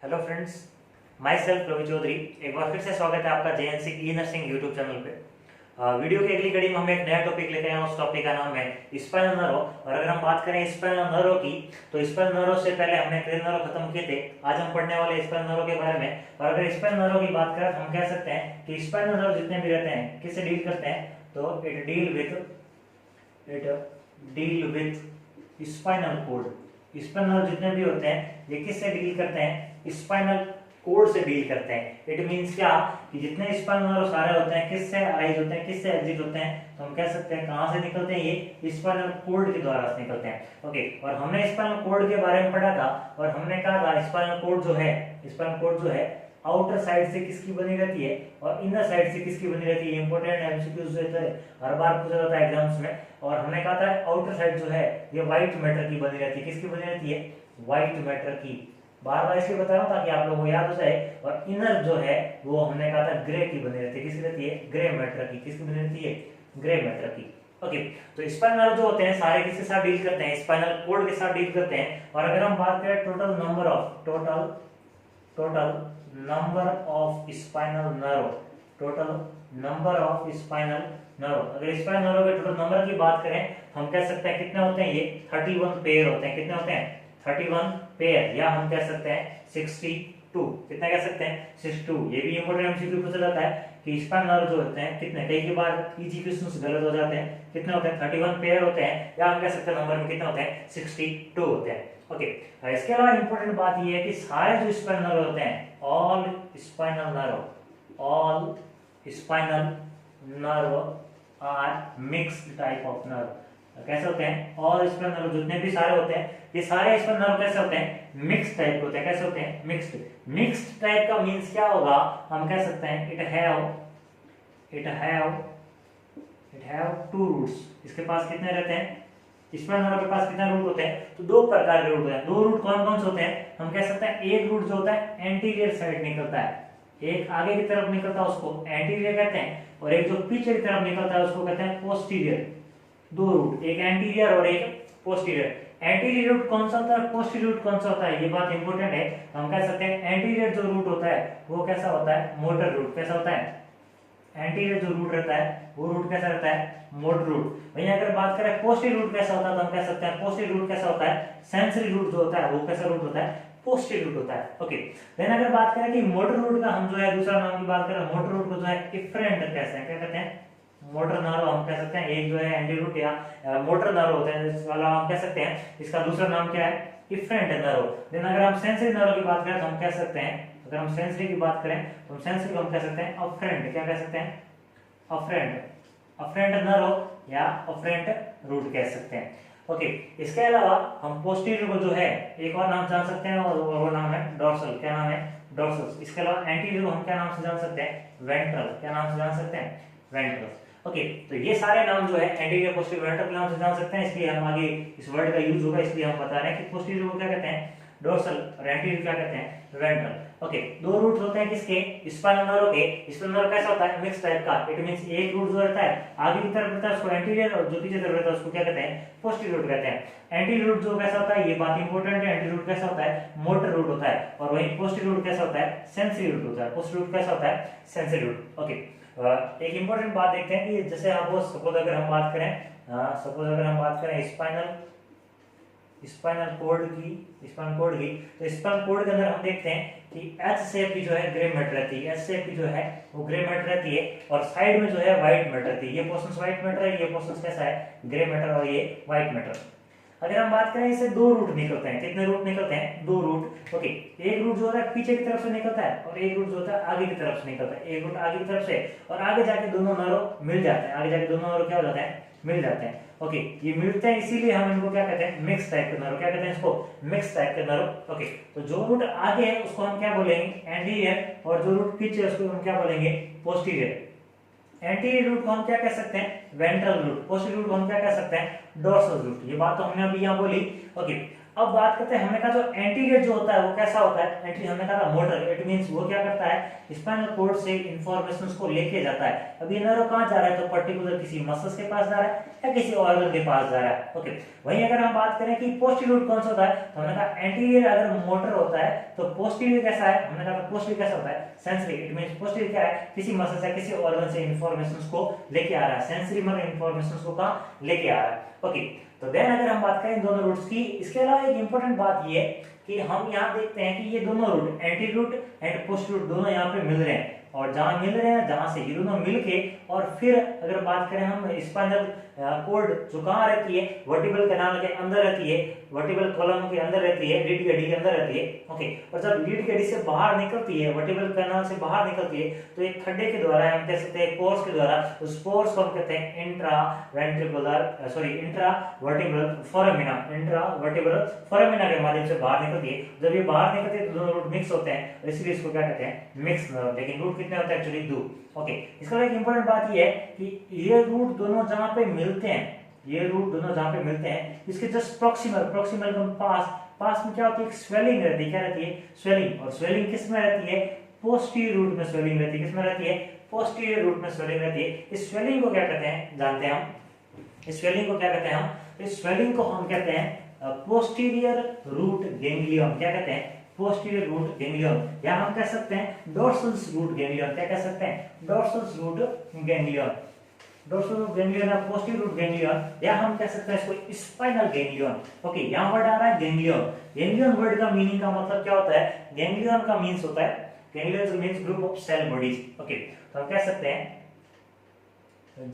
Hello friends, myself Ravi Chaudhary. एक बार फिर से स्वागत है आपका JNC E nursing YouTube channel पे। वीडियो की अगली कड़ी में हम एक नया टॉपिक लेके आए हैं। उस टॉपिक का नाम है स्पाइनल नर्व। और अगर हम बात करें स्पाइनल नर्व की, तो स्पाइनल नर्व से पहले हमने क्रेनियल नर्व खत्म किए थे। आज हम पढ़ने वाले स्पाइनल नर्व के बारे में। और अगर स्पाइनल नर्व की बात करें तो हम कह सकते हैं कि स्पाइनल नर्व जितने भी रहते हैं किससे डील करते हैं, तो it deal with spinal cord. Spinal nerve जितने भी होते हैं ये किससे डील करते हैं, स्पाइनल कोड से डील करते हैं। इट मींस क्या कि जितने स्पाइनल नर्व सारे होते हैं किससे अराइज होते हैं, किससे एग्जिट होते हैं, तो हम कह सकते हैं कहां से निकलते हैं, ये स्पाइनल कोड के द्वारा से निकलते हैं। ओके, और हमने स्पाइनल कोड के बारे में पढ़ा था और हमने कहा था स्पाइनल कोड जो है आउटर साइड से किसकी बनी रहती है और इनर साइड से किसकी बनी रहती है। इंपॉर्टेंट एमसीक्यूज रहता है, हर बार पूछा जाता है एग्जाम्स में। और हमने कहा था आउटर साइड जो है ये व्हाइट मैटर की बनी रहती है। किसकी बनी रहती है, व्हाइट मैटर की। बार बार इसलिए बता रहा हूं ताकि आप लोगों को याद हो जाए। और इनर जो है वो हमने कहा था ग्रे की बनी रहती है। किसकी रहती है, ग्रे मैटर की। किसकी बनी रहती है, ग्रे मैटर की। ओके, तो स्पाइनल नर्व जो होते हैं सारे किसके साथ डील करते हैं, स्पाइनल कोड के साथ डील करते हैं। और अगर हम बात करें total number of spinal nerve, अगर स्पाइनल नर्व के टोटल नंबर की बात करें हम कह सकते हैं कितने होते हैं, ये 31 पेयर होते हैं। कितने होते हैं, 31 पेयर, या हम कह सकते हैं 62। कितना कह सकते हैं, 62। ये भी इंपॉर्टेंट एमसीक्यू पूछा जाता है कि स्पाइनल नर्व जो होते हैं कितने, कई बार इजी क्वेश्चंस गलत हो जाते हैं। कितने होते हैं, 31 पेयर होते हैं, या हम कह सकते हैं नंबर में कितने होते हैं, 62 होते हैं। ओके, इसके अलावा इंपॉर्टेंट बात ये है कि सारे जो स्पाइनल नर्व होते हैं, all spinal nerve are mixed type of nerve. कैसे होते हैं, ऑल स्पाइनल नर्व जितने भी सारे होते हैं ये सारे स्पाइनल नर्व कैसे होते हैं, मिक्स्ड टाइप के होते हैं। कैसे होते हैं, मिक्स्ड टाइप का मींस क्या होगा, हम कह सकते हैं इट हैव टू रूट्स। इसके पास कितने रहते हैं, स्पाइनल नर्व के पास कितने रूट होते हैं, तो दो प्रकार के रूट होते हैं। दो रूट कौन कौन से होते हैं, हम कह सकते हैं एक रूट जो होता है एंटीरियर साइड निकलता है, एक आगे की तरफ निकलता है उसको एंटीरियर कहते हैं, और एक जो पीछे की तरफ निकलता है उसको कहते हैं पोस्टीरियर। दो रूट, एक एंटीरियर और एक पोस्टीरियर। एंटीरियर रूट कौन सा होता है, पोस्टीरियर रूट कौन सा होता है, ये बात इंपॉर्टेंट है। हम कह सकते हैं एंटीरियर जो रूट होता है वो कैसा होता है, मोटर रूट। कैसा होता है, एंटीरियर जो रूट रहता है वो रूट कैसा रहता है, मोटर रूट। वहीं अगर बात करें पोस्टीरियर रूट कैसा होता है, तो हम कह सकते हैं पोस्टीरियर रूट कैसा होता है, सेंसरी रूट जो होता है वो कैसा रूट होता है, पोस्टीरियर रूट होता है। ओके, देन अगर बात करें कि मोटर रूट का हम जो है दूसरा नाम की बात करें, मोटर रूट को जो है इफरेंट कहते हैं। क्या कहते हैं, मोटर नर्व हम कह सकते हैं। एक जो है एंटी रूट या मोटर नर्व होता है, इस वाला हम कह सकते हैं इसका दूसरा नाम क्या है, इफरेंट नर्व। देन अगर हम सेंसरी नर्व की बात करें तो हम कह सकते हैं, अगर हम सेंसरी की बात करें तो हम सेंसरी को हम कह सकते हैं अफरेंट। क्या कह सकते हैं, अफरेंट नर्व या अफरेंट रूट कह सकते हैं। ओके, इसके अलावा हम पोस्टीरियर को जो है एक और नाम जान सकते हैं और वो नाम है डॉर्सल। क्या नाम है, डॉर्सल। इसके अलावा एंटीरियर को हम क्या नाम से जान सकते हैं, वेंट्रल। क्या नाम से जान सकते हैं, वेंट्रल। ओके, तो ये सारे नाम जो है एंटीरियर पोस्टीरियर वेंट्रल के नाम से जान सकते हैं, इसलिए हम आगे इस वर्ड का यूज होगा इसलिए हम बता रहे हैं कि पोस्टीरियर को क्या कहते हैं, डोर्सल, और एंटीरियर क्या कहते हैं, वेंट्रल। ओके, दो रूट होते हैं किसके, स्पाइनल नर्व के। स्पाइनल नर्व कैसा होता है, मिक्स टाइप का। इट मींस एक रूट जो रहता है आगे की तरफ रहता है उसको एंटीरियर, और जो पीछे तरफ रहता है उसको क्या कहते हैं, पोस्टीरियर रूट कहते हैं। एंटीरियर रूट जो कैसा होता है, ये बात इंपॉर्टेंट है, एंटीरियर रूट कैसा होता है, मोटर रूट होता है, और वहीं पोस्टीरियर रूट कैसा होता है, सेंसरी रूट होता है। पोस्टीरियर रूट कैसा होता है, सेंसरी रूट। ओके, एक इंपॉर्टेंट बात देखते हैं कि जैसे आप सपोज अगर हम बात करें स्पाइनल कोड की, तो स्पाइनल कोड के अंदर हम देखते हैं कि एच शेप की जो है ग्रे मैटर रहती है, एच शेप की जो है वो ग्रे मैटर रहती है, और साइड में जो है व्हाइट मैटर रहती है। ये पोर्शन व्हाइट मैटर है, ये पोर्शन कैसा है, ग्रे मैटर, और ये व्हाइट मैटर। अगर हम बात करें इससे दो रूट निकलते हैं। कितने रूट निकलते हैं, दो रूट। ओके, एक रूट जो होता है पीछे की तरफ से निकलता है और एक रूट जो होता है आगे की तरफ से निकलता है। एक रूट आगे की तरफ से, और आगे जाके दोनों नर्व मिल जाते हैं, आगे जाके दोनों नर्व क्या हो जाते हैं, मिल जाते हैं। ओके, ये मिलते हैं इसीलिए हम इनको क्या कहते हैं, मिक्स टाइप के नर्व। क्या कहते हैं इसको, मिक्स टाइप के नर्व। ओके, तो जो रूट आगे है उसको हम क्या बोलेंगे, एंटीरियर, और जो रूट पीछे है उसको हम क्या बोलेंगे, पोस्टीरियर। एंटीरियर रूट को हम क्या कह सकते हैं, वेंट्रल रूट। पोस्टीरियर रूट को हम क्या कह सकते हैं, डोर्सल रूट। ये बात तो हमने अभी यहाँ बोली। ओके, अब बात करते हैं हमने कहा जो एंटीरियर जो होता है वो कैसा होता है, एंटी हमने कहा मोटर, इट मींस वो क्या करता है स्पाइनल कॉर्ड से इंफॉर्मेशंस को लेके जाता है। अब ये नर्व कहां जा रहा है, तो पर्टिकुलर किसी मसल्स के पास जा रहा है या किसी ऑर्गन के पास जा रहा है। ओके, वहीं अगर हम बात करें कि पोस्टीरियर रूट कौन सा होता है, तो हमने कहा एंटीरियर अगर मोटर होता है तो पोस्टीरियर कैसा है, हमने कहा पोस्टीरियर कैसा होता है सेंसरी, इट मींस पोस्टीरियर क्या है किसी मसल या किसी ऑर्गन से इंफॉर्मेशंस को लेके आ रहा है, सेंसरी मतलब इंफॉर्मेशंस को कहां लेके आ रहा है। ओके, तो देन अगर हम बात करें इन दोनों रूट्स की, इसके अलावा एक इंपॉर्टेंट बात ये है कि हम यहाँ देखते हैं कि ये दोनों root anti root and post root दोनों यहाँ पे मिल रहे हैं, और जहां मिल रहे हैं जहां से ये दोनों मिलके, और फिर अगर बात करें हम स्पाइनल कॉर्ड जो कहां रहती है वर्टिब्रल कैनाल के अंदर रहती है, वर्टिब्रल कॉलम के अंदर रहती है, लीड हड्डी के अंदर रहती है। ओके, और जब लीड हड्डी से बाहर निकलती है, वर्टिब्रल कैनाल से बाहर निकलती है, तो एक खड्डे के द्वारा हम कह सकते हैं पोर्स के द्वारा, उस पोर्स को हम कहते हैं intra vertebral foramina, intra vertebral foramina के माध्यम से बाहर निकलती है। जब ये बाहर निकलती है तो दोनों रूट मिक्स होते हैं, इसलिए इसको क्या कहते हैं मिक्स नर्व। लेकिन रूट कितने होते हैं एक्चुअली 2। ओके, इसका एक इंपॉर्टेंट बात ये है कि ये रूट दोनों जहां पे मिलते हैं, ये रूट दोनों जहां पे मिलते हैं, इसके जस्ट प्रोक्सिमल के पास में क्या होती है स्वेलिंग रहती है, क्या रहती है स्वेलिंग, और स्वेलिंग किस में रहती है पोस्टीरियर रूट में स्वेलिंग रहती है, किस में रहती है पोस्टीरियर रूट में स्वेलिंग रहती है। इस स्वेलिंग को क्या कहते हैं जानते हैं हम, इस स्वेलिंग को क्या कहते हैं हम, इस स्वेलिंग को हम कहते हैं पोस्टीरियर रूट गैंग्लियन, क्या कहते हैं पोस्टीरियर रूट गैंग्लियन, या हम कह सकते हैं डोर्सल रूट गैंग्लियन, क्या कह सकते हैं dorsal root ganglion, dorsal root ganglion या पोस्टीरियर रूट गैंग्लियन, या हम कह सकते हैं इसको स्पाइनल गैंग्लियन। ओके, यहाँ वर्ड आ रहा है गैंग्लियन। गैंग्लियन वर्ड का मीनिंग का मतलब क्या होता है, गैंग्लियन का मीन्स होता है, ganglion means group of cell bodies. Okay, तो हम कह सकते हैं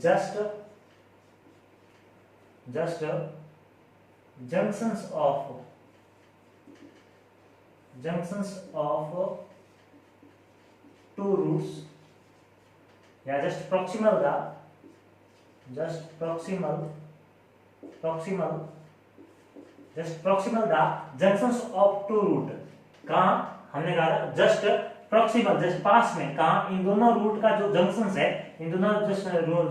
just junctions of two roots, या just proximal the junctions of two root, कहां हमने कहा जस्ट प्रॉक्सिमल, जस्ट पास में, कहा इन दोनों रूट का जो जंक्शंस है, इन दोनों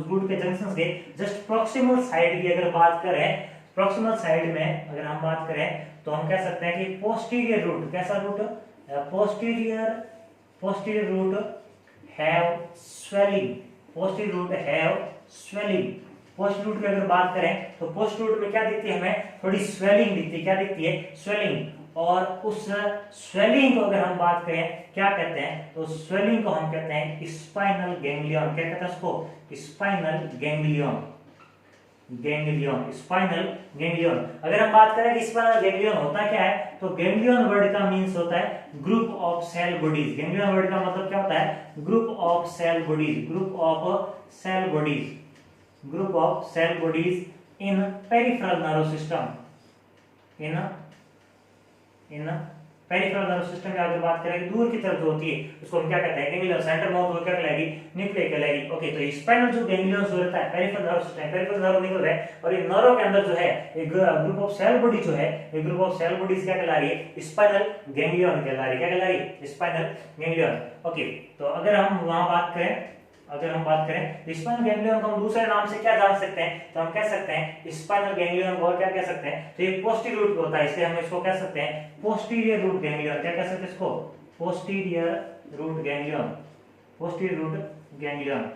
रूट के जंक्शंस के जस्ट प्रॉक्सिमल साइड की अगर बात करें, प्रॉक्सिमल साइड में अगर हम बात करें तो हम कह सकते हैं कि पोस्टीरियर रूट, कैसा root posterior root have swelling, posterior root have swelling. Post root की अगर बात करें तो पोस्ट रूट में क्या दिखती है हमें थोड़ी स्वेलिंग दिखती है, क्या दिखती है स्वेलिंग, और उस स्वेलिंग को अगर हम बात करें क्या कहते हैं, तो स्वेलिंग को हम कहते हैं स्पाइनल गैंग्लियन, क्या कहते हैं उसको स्पाइनल गैंग्लियन, स्पाइनल गैंग्लियन। अगर हम बात करें कि स्पाइनल गैंग्लियन होता क्या है, तो गैंग्लियन वर्ड का मींस होता है group of cell bodies. Ganglion word का मतलब क्या होता है group of cell bodies, group of cell bodies in peripheral nerve system, in peripheral nerve system की अगर बात करें दूर की तरफ जो होती है उसको हम क्या कहते हैं गैंग्लियन, सेंटर माउथ वो क्या कहलाएगी न्यूक्लियस कहलाएगी। ओके, तो स्पाइनल जो गैंग्लियन जो रहता है peripheral nerve system, peripheral nerve निकल रहा है, और ये नर्व के अंदर जो है एक ग्रुप ऑफ सेल बॉडी जो है, ये ग्रुप ऑफ सेल बॉडीज क्या कहला रही है स्पाइनल गैंग्लियन कहला रही है, क्या कहला रही है स्पाइनल गैंग्लियन। ओके, तो अगर हम वहां बात करें स्पाइनल गैंग्लियन को हम दूसरे नाम से क्या जान सकते हैं, तो हम कह सकते हैं स्पाइनल गैंग्लियन को क्या कह सकते हैं, तो ये पोस्टीरियर रूट होता है, इसलिए हम इसको कह सकते हैं पोस्टीरियर रूट गैंग्लियन, क्या कह सकते हैं इसको पोस्टीरियर रूट गैंग्लियन।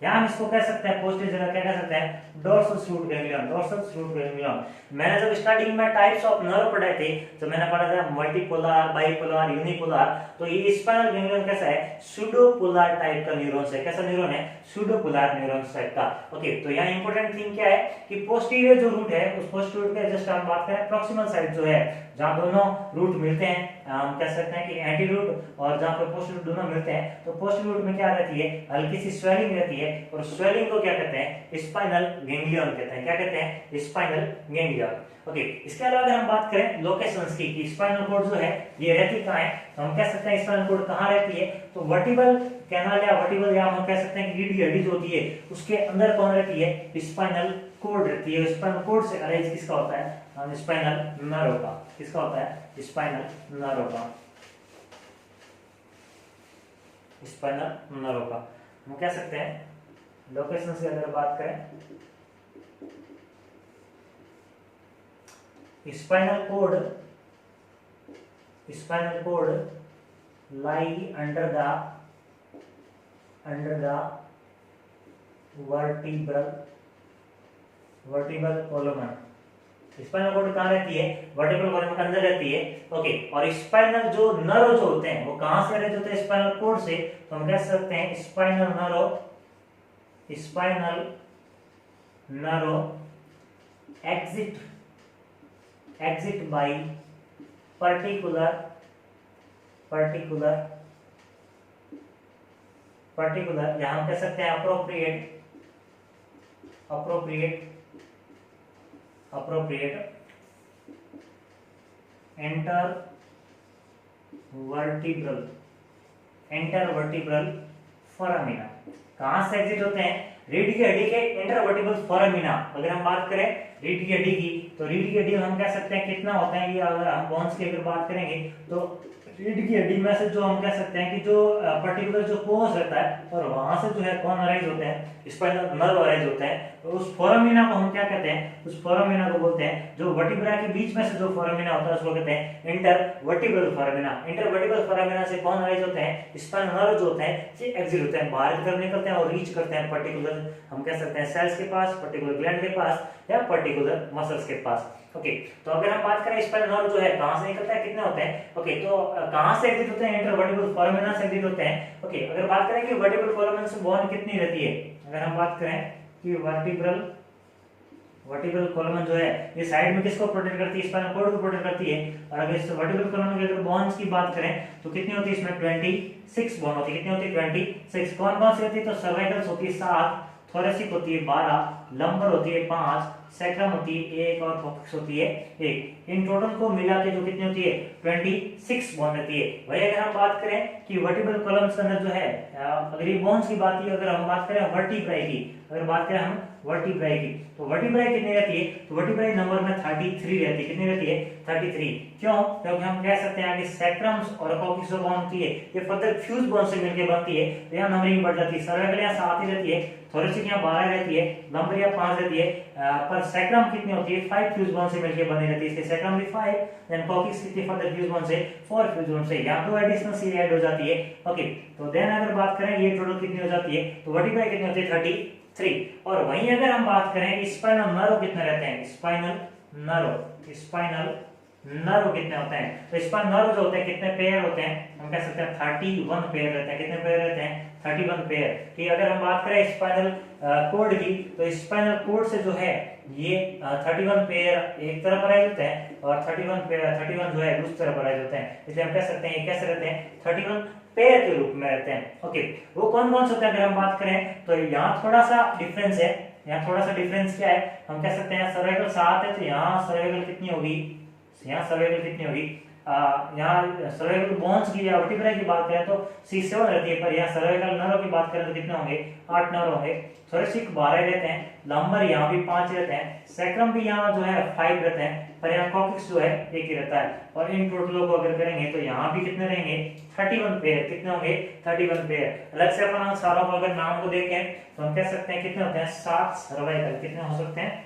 यहाँ हम इसको कह सकते हैं पोस्टीरियर जगह क्या कह सकते हैं डोर्सल रूट गैंग्लियन। मैंने जब स्टार्टिंग में टाइप्स ऑफ नर्व पढ़े थे तो मैंने पढ़ा था मल्टीपोलर, बाइपोलर, यूनिपोलर, तो ये स्पाइनल गैंग्लियन कैसा है सूडोपोलर टाइप का न्यूरॉन है, कैसा न्यूरॉन है सूडोपोलर न्यूरॉन टाइप का। ओके, तो यहाँ इंपॉर्टेंट थिंग क्या है कि पोस्टीरियर जो रूट है उस पोस्टीरियर रूट के जस्ट हम बात करें प्रॉक्सिमल साइड जो है जहां दोनों रूट मिलते हैं, हम कह सकते हैं कि एंटी रूट और जहां पे पोस्ट रूट दोनों मिलते हैं, तो पोस्ट रूट में क्या रहती है हल्की सी स्वेलिंग रहती है, और स्वेलिंग को क्या कहते हैं स्पाइनल गैंग्लियन कहते हैं, क्या कहते हैं स्पाइनल गैंग्लियन। ओके, इसके अलावा अगर हम बात करें लोकेशंस की कि स्पाइनल कॉर्ड जो है ये रहती कहाँ है, तो हम कह सकते हैं स्पाइनल कॉर्ड कहाँ रहती है, तो वर्टिब्रल कैनाल या वर्टिब्रल या हम कह सकते हैं कि रीढ़ की हड्डी जो होती है उसके अंदर कौन रहती है स्पाइनल कॉर्ड रहती है। स्पाइनल कॉर्ड से अरेंज किसका होता है स्पाइनल नर्व का, किसका होता है स्पाइनल नर्व का, स्पाइनल नर्व का। हम कह सकते हैं लोकेशन से अगर बात करें spinal cord lie under the vertebral column। Spinal cord कहाँ रहती है? वर्टिब्रल कॉलम के अंदर रहती है। ओके, और स्पाइनल जो नर्व जो होते हैं वो कहाँ से रहते होते हैं? स्पाइनल कॉर्ड से। तो हम कह सकते हैं spinal nerve exit by particular या हम कह सकते हैं appropriate intervertebral foramina। कहां से एग्जिट होते हैं? रीढ़ की हड्डी के इंटरवर्टिब्रल फोरामिना। अगर हम बात करें रीढ़ की हड्डी की, तो रीढ़ की हड्डी हम कह सकते हैं कितना होता है, ये अगर हम बोन्स की अगर बात करेंगे तो रीढ़ की हड्डी में से जो हम कह सकते हैं कि जो पर्टिकुलर जो कोर्स रहता है और वहां से जो है कौन अराइज होते हैं? स्पाइनल नर्व अराइज होते हैं। तो उस फोरामिना को हम क्या कहते हैं? उस फोरामिना को बोलते हैं, जो वर्टिब्रा के बीच में से जो फोरामिना होता है उसको कहते हैं इंटरवर्टिब्रल फोरामिना। इंटरवर्टिब्रल फोरामिना से कौन अराइज होते हैं? स्पाइनल नर्व जो होते हैं ये एग्जिट होते हैं, बाहर की तरफ निकलते हैं और रीच करते हैं पर्टिकुलर, हम कह सकते हैं सेल्स के पास, पर्टिकुलर ग्लैंड के पास या पर्टिकुलर मसल्स के पास। ओके, तो अगर हम बात करें स्पाइनल नर्व जो है कहां से निकलता है, कितने होते हैं? ओके, तो कहां से एग्जिट होते हैं? इंटरवर्टिब्रल फोरामिना से एग्जिट होते हैं। ओके, अगर बात करें कि वर्टिब्रल फोरामिना से बोन कितनी रहती है, अगर हम बात करें कि वर्टिब्रल कॉलम जो है ये साइड में किसको प्रोटेक्ट करती है? स्पाइनल कॉर्ड को प्रोटेक्ट करती है। और अगर इस वर्टिब्रल कॉलम की अगर बोन्स की बात करें तो कितनी होती है? इसमें 26 बोन होती है। कितनी होती है? 26। कौन कौन सी होती है? तो सर्वाइकल्स होती है 7, थोरेसिक होती है 12, लंबर होती है 5, सैक्रम होती है 1 और कोक्सिक्स होती है 1। इन टोटल को मिला के जो कितनी होती है? 26 बोन रहती है। वही अगर हम बात करें कि वर्टिब्रल कॉलम्स के अंदर जो है अगर ये बोन्स की बात की, अगर हम बात करें वर्टिब्राई की, अगर बात करें हम वर्टिब्राई की, तो वर्टिब्राई कितनी रहती है? तो वर्टिब्राई नंबर में 33 रहती है। कितनी रहती है? 33। क्यों? क्योंकि हम कह सकते हैं कि सैक्रम्स और कोक्सिक्स जो बोन होती है ये फर्दर फ्यूज बोन से मिलकर बनती है, तो यहाँ नंबरिंग बढ़ जाती है। सर्वाइकल यहाँ 7 ही रहती है, थोरेसिक यहाँ 12 रहती है, लंबर यहाँ 5 रहती है, पर सैक्रम कितनी होती है? 5 फ्यूज बोन से मिलकर बनी रहती है। इसके सैक्रम भी 5, देन कोक्सिक्स कितनी फर्दर फ्यूज बोन से? 4 फ्यूज बोन से। यहाँ 2 एडिशनल सीरी ऐड हो जाती है। ओके, तो देन अगर बात करें ये टोटल कितनी हो जाती है? तो वर्टिब्राई कितनी होती है? 33। और वहीं अगर हम बात करें स्पाइनल नर्व कितने रहते हैं? स्पाइनल नर्व कितने होते हैं? तो स्पाइनल नर्व जो होते हैं कितने पेयर होते हैं? हम कह सकते हैं 31 पेयर रहते हैं। कितने पेयर रहते हैं? 31 पेयर। कि अगर हम बात करें स्पाइनल कोड की, तो स्पाइनल कोड से जो है ये 31 पेयर एक तरफ अराइज होते हैं और 31 जो है दूसरी तरफ अराइज होते हैं। इसलिए हम कह सकते हैं ये कैसे रहते हैं? 31 पेयर के रूप में रहते हैं। ओके, वो कौन कौन से होते हैं अगर हम बात करें तो यहाँ थोड़ा सा डिफरेंस है। यहाँ थोड़ा सा डिफरेंस क्या है? हम कह सकते हैं सर्वाइकल 7 है, तो यहाँ सर्वाइकल कितनी होगी? यहाँ सर्वाइकल कितनी होगी? यहाँ सर्वाइकल बोन्स की या वर्टिब्राई की बात करें तो C7 रहती है, पर यहाँ सर्वाइकल नर्व की बात करें तो कितने होंगे? 8 नर्व होंगे। थोरेसिक 12 रहते हैं, लंबर यहाँ भी 5 रहते हैं, सैक्रम भी यहाँ जो है 5 रहते हैं, पर यहाँ कोक्सिक्स जो है 1 ही रहता है। और इन टोटलों को अगर करेंगे तो यहाँ भी कितने रहेंगे? 31 पेयर। कितने होंगे? 31 पेयर। अलग से अपन सारों को अगर नाम को देखें तो हम कह सकते हैं कितने होते हैं? 7 सर्वाइकल। कितने हो सकते हैं?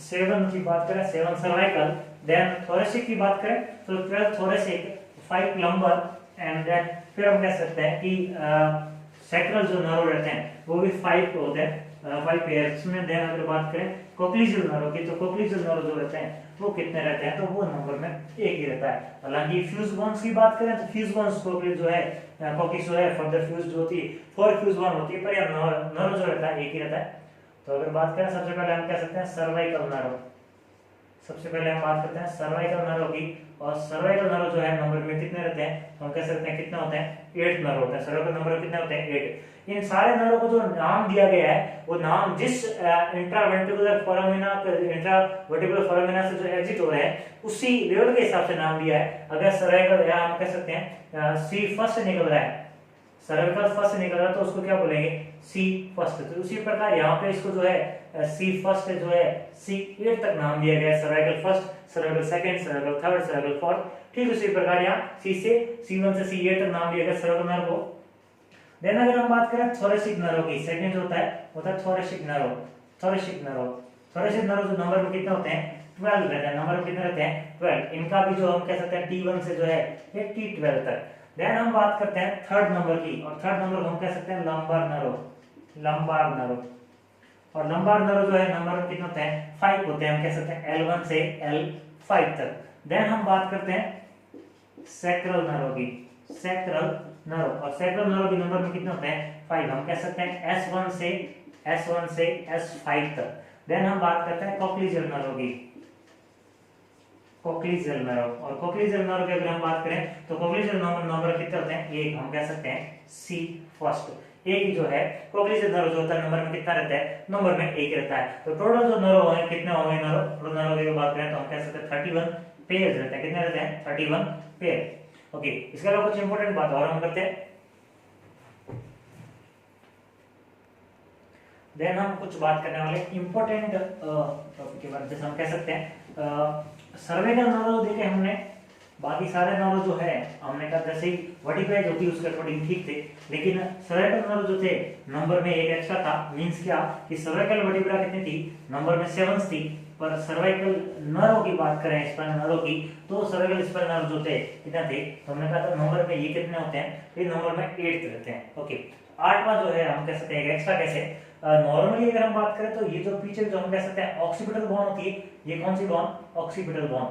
7 की बात करें 7 सर्वाइकल। देन थोरेसिक की बात करें तो 12 थोरेसिक, 5 लंबर, एंड देन फिर हम कह सकते हैं कि सैक्रल जो नर्व रहते हैं वो भी 5 होते हैं, 5 पेयर्स में। देन अगर बात करें कोक्लिजियल नर्व की, तो कोक्लिजियल नर्व जो रहते हैं वो कितने रहते हैं? तो वो नंबर में 1 ही रहता है। हालांकि फ्यूज बोन्स की बात करें तो फ्यूज बोन्स कोक्लिज जो है कोक्सिक्स जो है फर्दर फ्यूज जो होती है 4 फ्यूज बोन होती है, पर यह नर्व जो रहता है 1 ही रहता है। तो अगर बात करें सबसे पहले हम कह सकते हैं सर्वाइकल नर्व। सबसे पहले हम बात करते हैं सर्वाइकल नर्व की, और सर्वाइकल नर्व जो है नंबर में कितने रहते हैं? हम कह सकते हैं कितने होते हैं? 8 नर्व होते हैं। सर्वाइकल नंबर कितने होते हैं? 8। इन सारे नर्व को जो नाम दिया गया है वो नाम जिस इंट्रावेंट्रिकुलर फोरामिना से जो एग्जिट हो रहे हैं उसी लेवल के हिसाब से नाम दिया है। अगर सर्वाइकल या हम कह सकते हैं सी फर्स्ट निकल रहा है, सर्वाइकल फर्स्ट निकल रहा है तो उसको क्या बोलेंगे? सी फर्स्ट। तो उसी प्रकार यहाँ पे इसको जो है सी फर्स्ट जो है C8 तक नाम दिया गया है। Cervical first, cervical second, cervical third, cervical fourth. ठीक उसी प्रकार यहाँ C1 से C8 तक नाम दिया गया सर्वाइकल नर्व को। देन अगर हम बात करें थोरेसिक नर्व की, सेकंड जो होता है थोरेसिक नर्व। थोरेसिक नर्व जो नंबर में कितने होते हैं? 12 रहते हैं, नंबर कितने रहते हैं 12। इनका भी जो हम कह सकते हैं T1 से जो है ये T12 तक। देन हम बात करते हैं थर्ड नंबर की, और थर्ड नंबर को हम कह सकते हैं लंबार नरो, लंबार नरो। और लंबार नरो जो है नंबर कितने होते हैं 5 होते हैं, हम कह सकते हैं L1 से L5 तक। देन हम बात करते हैं सैक्रल नरो की, सैक्रल नरो, और सैक्रल नरो के नंबर में कितने होते हैं 5, हम कह सकते हैं S1 से S5 तक। देन हम बात करते हैं कोक्लीजल नरो की, कोक्लीजल नरो, और कोक्लीजल नरो की अगर हम बात करें तो कोक्लीजल नंबर कितने होते हैं 1, हम कह सकते हैं C फर्स्ट। एक ही जो है कोक्लीजल नरो जो होता है नंबर में कितना रहता है, नंबर में 1 रहता है। तो टोटल जो नरो है कितने होंगे नरो, टोटल नरो की बात करें तो हम कह सकते हैं 31 पेयर्स रहते हैं। कितने रहते हैं 31 पेयर। ओके, इसके अलावा कुछ इंपॉर्टेंट बात और हम करते हैं। देन हम कुछ बात करने वाले इंपॉर्टेंट टॉपिक के बारे में, जैसे हम कह सकते हैं सर्वाइकल नर्व देखे हमने, बाकी सारे नर्व जो है हमने कहा जैसे ही वर्टिब्राइज होती है उसके अकॉर्डिंग ठीक थे, लेकिन सर्वाइकल नर्व जो थे नंबर में एक एक्स्ट्रा था। मींस क्या कि सर्वाइकल वर्टिब्रा कितनी थी, नंबर में 7 थी, पर सर्वाइकल नर्व की बात करें स्पाइनल नर्व की, तो सर्वाइकल स्पाइनल नर्व जो थे कितने थे, तो हमने कहा था नंबर में ये कितने होते हैं, ये नंबर में 8 रहते हैं। ओके, 8वां जो है हम कह सकते हैं एक्स्ट्रा कैसे, नॉर्मली अगर हम बात करें तो ये जो पीछे जो हम कह सकते हैं ऑक्सीपिटल बोन होती है, ये कौन सी बोन, ऑक्सीपिटल बोन।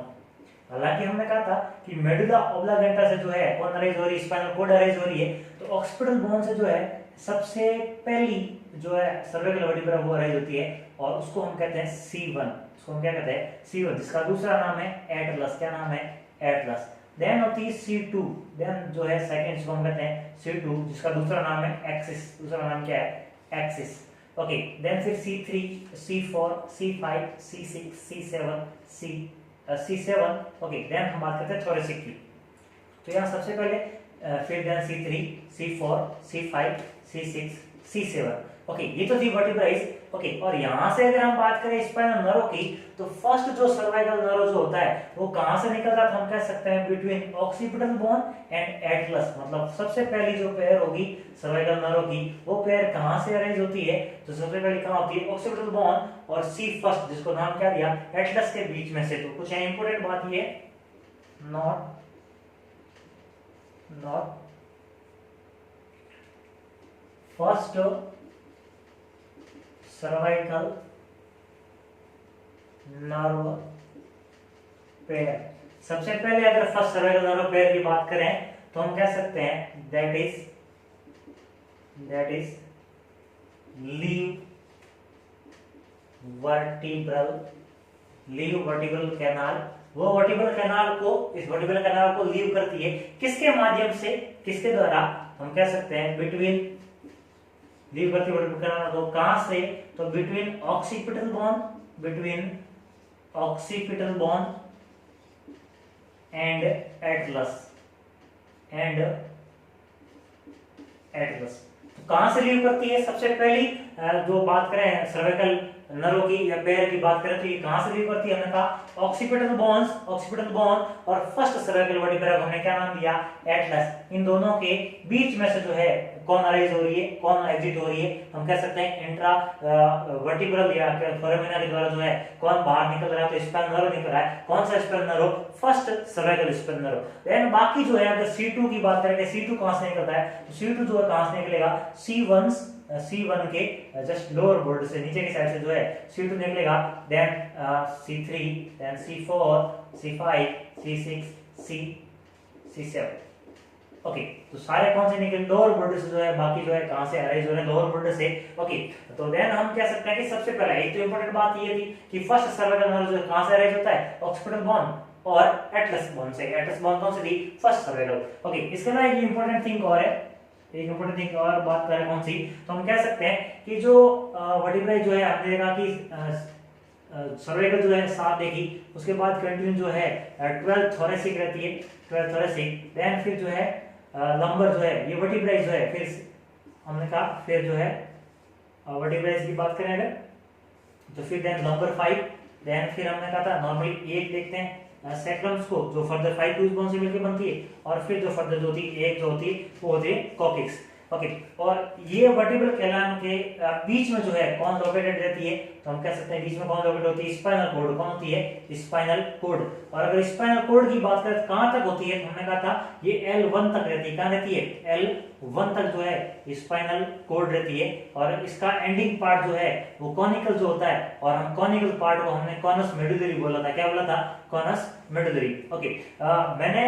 हालांकि हमने कहा था कि मेडुला ऑब्लांगेटा से जो है कौन अरेंज हो रही है, स्पाइनल कॉर्ड अरेंज हो रही है, तो ऑक्सीपिटल बोन से जो है सबसे पहली जो है सर्वाइकल वर्टिब्रा वो अरेंज होती है, और उसको हम कहते हैं C1, उसको हम क्या कहते हैं C1, जिसका दूसरा नाम है एटलस। क्या नाम है, एटलस। देन होती है C2, देन जो है सेकंड इसको हम कहते हैं C2, जिसका दूसरा नाम है एक्सिस, दूसरा नाम क्या है, एक्सिस। ओके, देन फिर C3, C4, C5, C6, C7, C7। Okay, then हम बात करते हैं थोरेसिक की, तो यहाँ सबसे पहले फिर then C3, C4, C5, C6, C7। Okay, ये तो थी वर्टिब्राइज। ओके, और यहाँ से अगर हम बात करें स्पाइनल नर्व की, तो फर्स्ट जो सर्वाइकल नर्व जो होता है वो कहाँ से निकल रहा था, हम कह सकते हैं between occipital bone and Atlas. मतलब सबसे पहली जो पेयर होगी सर्वाइकल नर्व की, वो पेयर कहाँ से अरेंज होती है, तो सबसे पहले कहाँ होती है, ऑक्सीपिटल बोन और C फर्स्ट, जिसको नाम क्या दिया, एटलस के बीच में से। तो कुछ इंपॉर्टेंट बात ये, not first cervical nerve pair. सबसे पहले अगर फर्स्ट सर्वाइकल नर्व पेयर की बात करें तो हम कह सकते हैं that is leave vertebral canal. वो वर्टिब्रल कैनाल को, इस वर्टिब्रल कैनाल को लीव करती है किसके माध्यम से, किसके द्वारा, हम कह सकते हैं बिटवीन, लीव करती है वर्टिब्रल कैनाल को कहां से, तो between occipital bone and Atlas, तो कहां से लीव करती है, सबसे पहली जो बात करें सर्वाइकल नर्व की या पेयर की बात करें तो ये कहां से लीव करती है, हमने कहा ऑक्सीपिटल बोन और फर्स्ट सर्वाइकल वर्टिब्रा को हमने क्या नाम दिया, एटलस। इन दोनों के बीच में से जो है कौन अरेंज हो रही है, कौन एग्जिट हो रही है, हम कह सकते हैं इंट्रा वर्टिब्रल या फोरामिना के द्वारा जो है कौन बाहर निकल रहा है, तो स्पाइनल नर्व निकल रहा है। कौन सा spinal nerve, first cervical spinal nerve. Then बाकी जो है अगर C2 की बात करें, C2 कहां से निकलता है, तो C2 जो है कहां से निकलेगा, C1 के जस्ट लोअर बोर्ड से, नीचे की साइड से जो है C2 निकलेगा। Then C3, then C4, C5, C6, C7। Okay, तो सारे कौन से निकले, लोअर बोर्ड से जो है, बाकी जो है कहां से अरेंज हो रहे हैं, लोअर बोर्ड से। ओके, तो देन हम कह सकते हैं कि सबसे पहला एक तो इंपॉर्टेंट बात ये थी कि फर्स्ट सर्वाइकल नर्व जो कहां से अरेंज होता है, ऑक्सीपिटल बोन और एटलस बोन से। एटलस बोन कौन सी थी, फर्स्ट सर्वाइकल। ओके, इसके अलावा एक इंपॉर्टेंट थिंग और है, एक इंपॉर्टेंट थिंग और बात करें कौन सी, तो हम कह सकते हैं कि जो वर्टिब्रा जो है आपने देखा कि सर्वाइकल जो है 7 देखी, उसके बाद कंटिन्यू जो है 12 थोरेसिक रहती है, 12 थोरेसिक। देन फिर जो है लंबर जो है ये वर्टिब्रा जो है, फिर हमने कहा फिर जो है वर्टिब्रा की बात करें अगर, तो फिर देन लंबर 5। देन फिर हमने कहा था नॉर्मली एक देखते हैं सैक्रम्स को, जो फर्दर 5 टूथ बोन से मिलकर बनती है, और फिर जो फर्दर जो होती है एक जो होती है वो होती है कॉकिक्स। ओके, और ये वर्टिब्रल कैनाल के बीच में जो है कौन लोकेटेड रहती है, तो हम कह सकते हैं बीच में कौन लोकेटेड होती है, स्पाइनल कॉर्ड। कौन होती है, स्पाइनल कॉर्ड। और अगर स्पाइनल कॉर्ड की बात करें तो कहां तक होती है, तो हमने कहा था ये L1 तक रहती है। कहां रहती है, L1 तक जो है स्पाइनल कॉर्ड रहती है, और इसका एंडिंग पार्ट जो है वो कॉनिकल जो होता है, और हम कॉनिकल पार्ट को हमने कॉनस मेडुलरी बोला था। क्या बोला था, कॉनस मेडुलरी। ओके, मैंने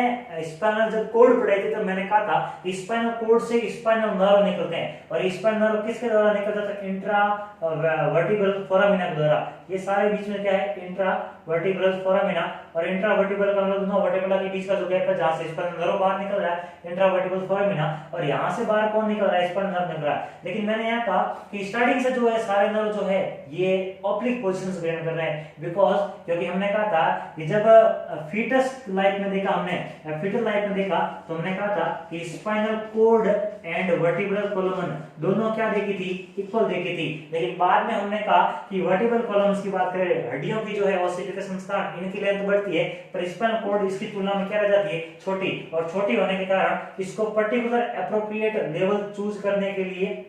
स्पाइनल जब कॉर्ड पढ़ाई थी तो मैंने कहा था स्पाइनल कॉर्ड से स्पाइनल नर्व निकलते हैं, और स्पाइनल नर्व किसके द्वारा निकलता है, इंट्रा वर्टिब्रल फोरामिना के द्वारा। ये सारे बीच में क्या है, इंट्रा वर्टिब्रल फोरामिना, और इंट्रा वर्टिब्रल का मतलब दोनों वर्टिब्रल के बीच का जो गैप है जहां से स्पाइनल नर्व बाहर निकल रहा है, इंट्रा वर्टिब्रल फोरामिना, और यहां से बाहर कौन निकल रहा है, स्पाइनल नर्व निकल रहा है। लेकिन मैंने यहाँ कहा कि स्टार्टिंग से जो है सारे नर्व जो है ये ऑब्लिक पोजीशंस ग्रहण कर रहे हैं, बिकॉज क्योंकि हमने कहा था कि जब फीटस लाइफ में देखा हमने, फीटल लाइफ में देखा तो हमने कहा था कि spinal cord and vertebral column दोनों क्या देखी थी, इक्वल देखी थी। लेकिन बाद में हमने कहा कि वर्टिब्रल कॉलम्स की बात करें, हड्डियों की जो है ऑसिफिकेशन स्टार्ट, इनकी लेंथ बढ़ती है, पर स्पाइनल कॉर्ड इसकी तुलना में क्या रह जाती है, छोटी, और छोटी होने के कारण इसको पर्टिकुलर एप्रोप्रिएट लेवल चूज करने के लिए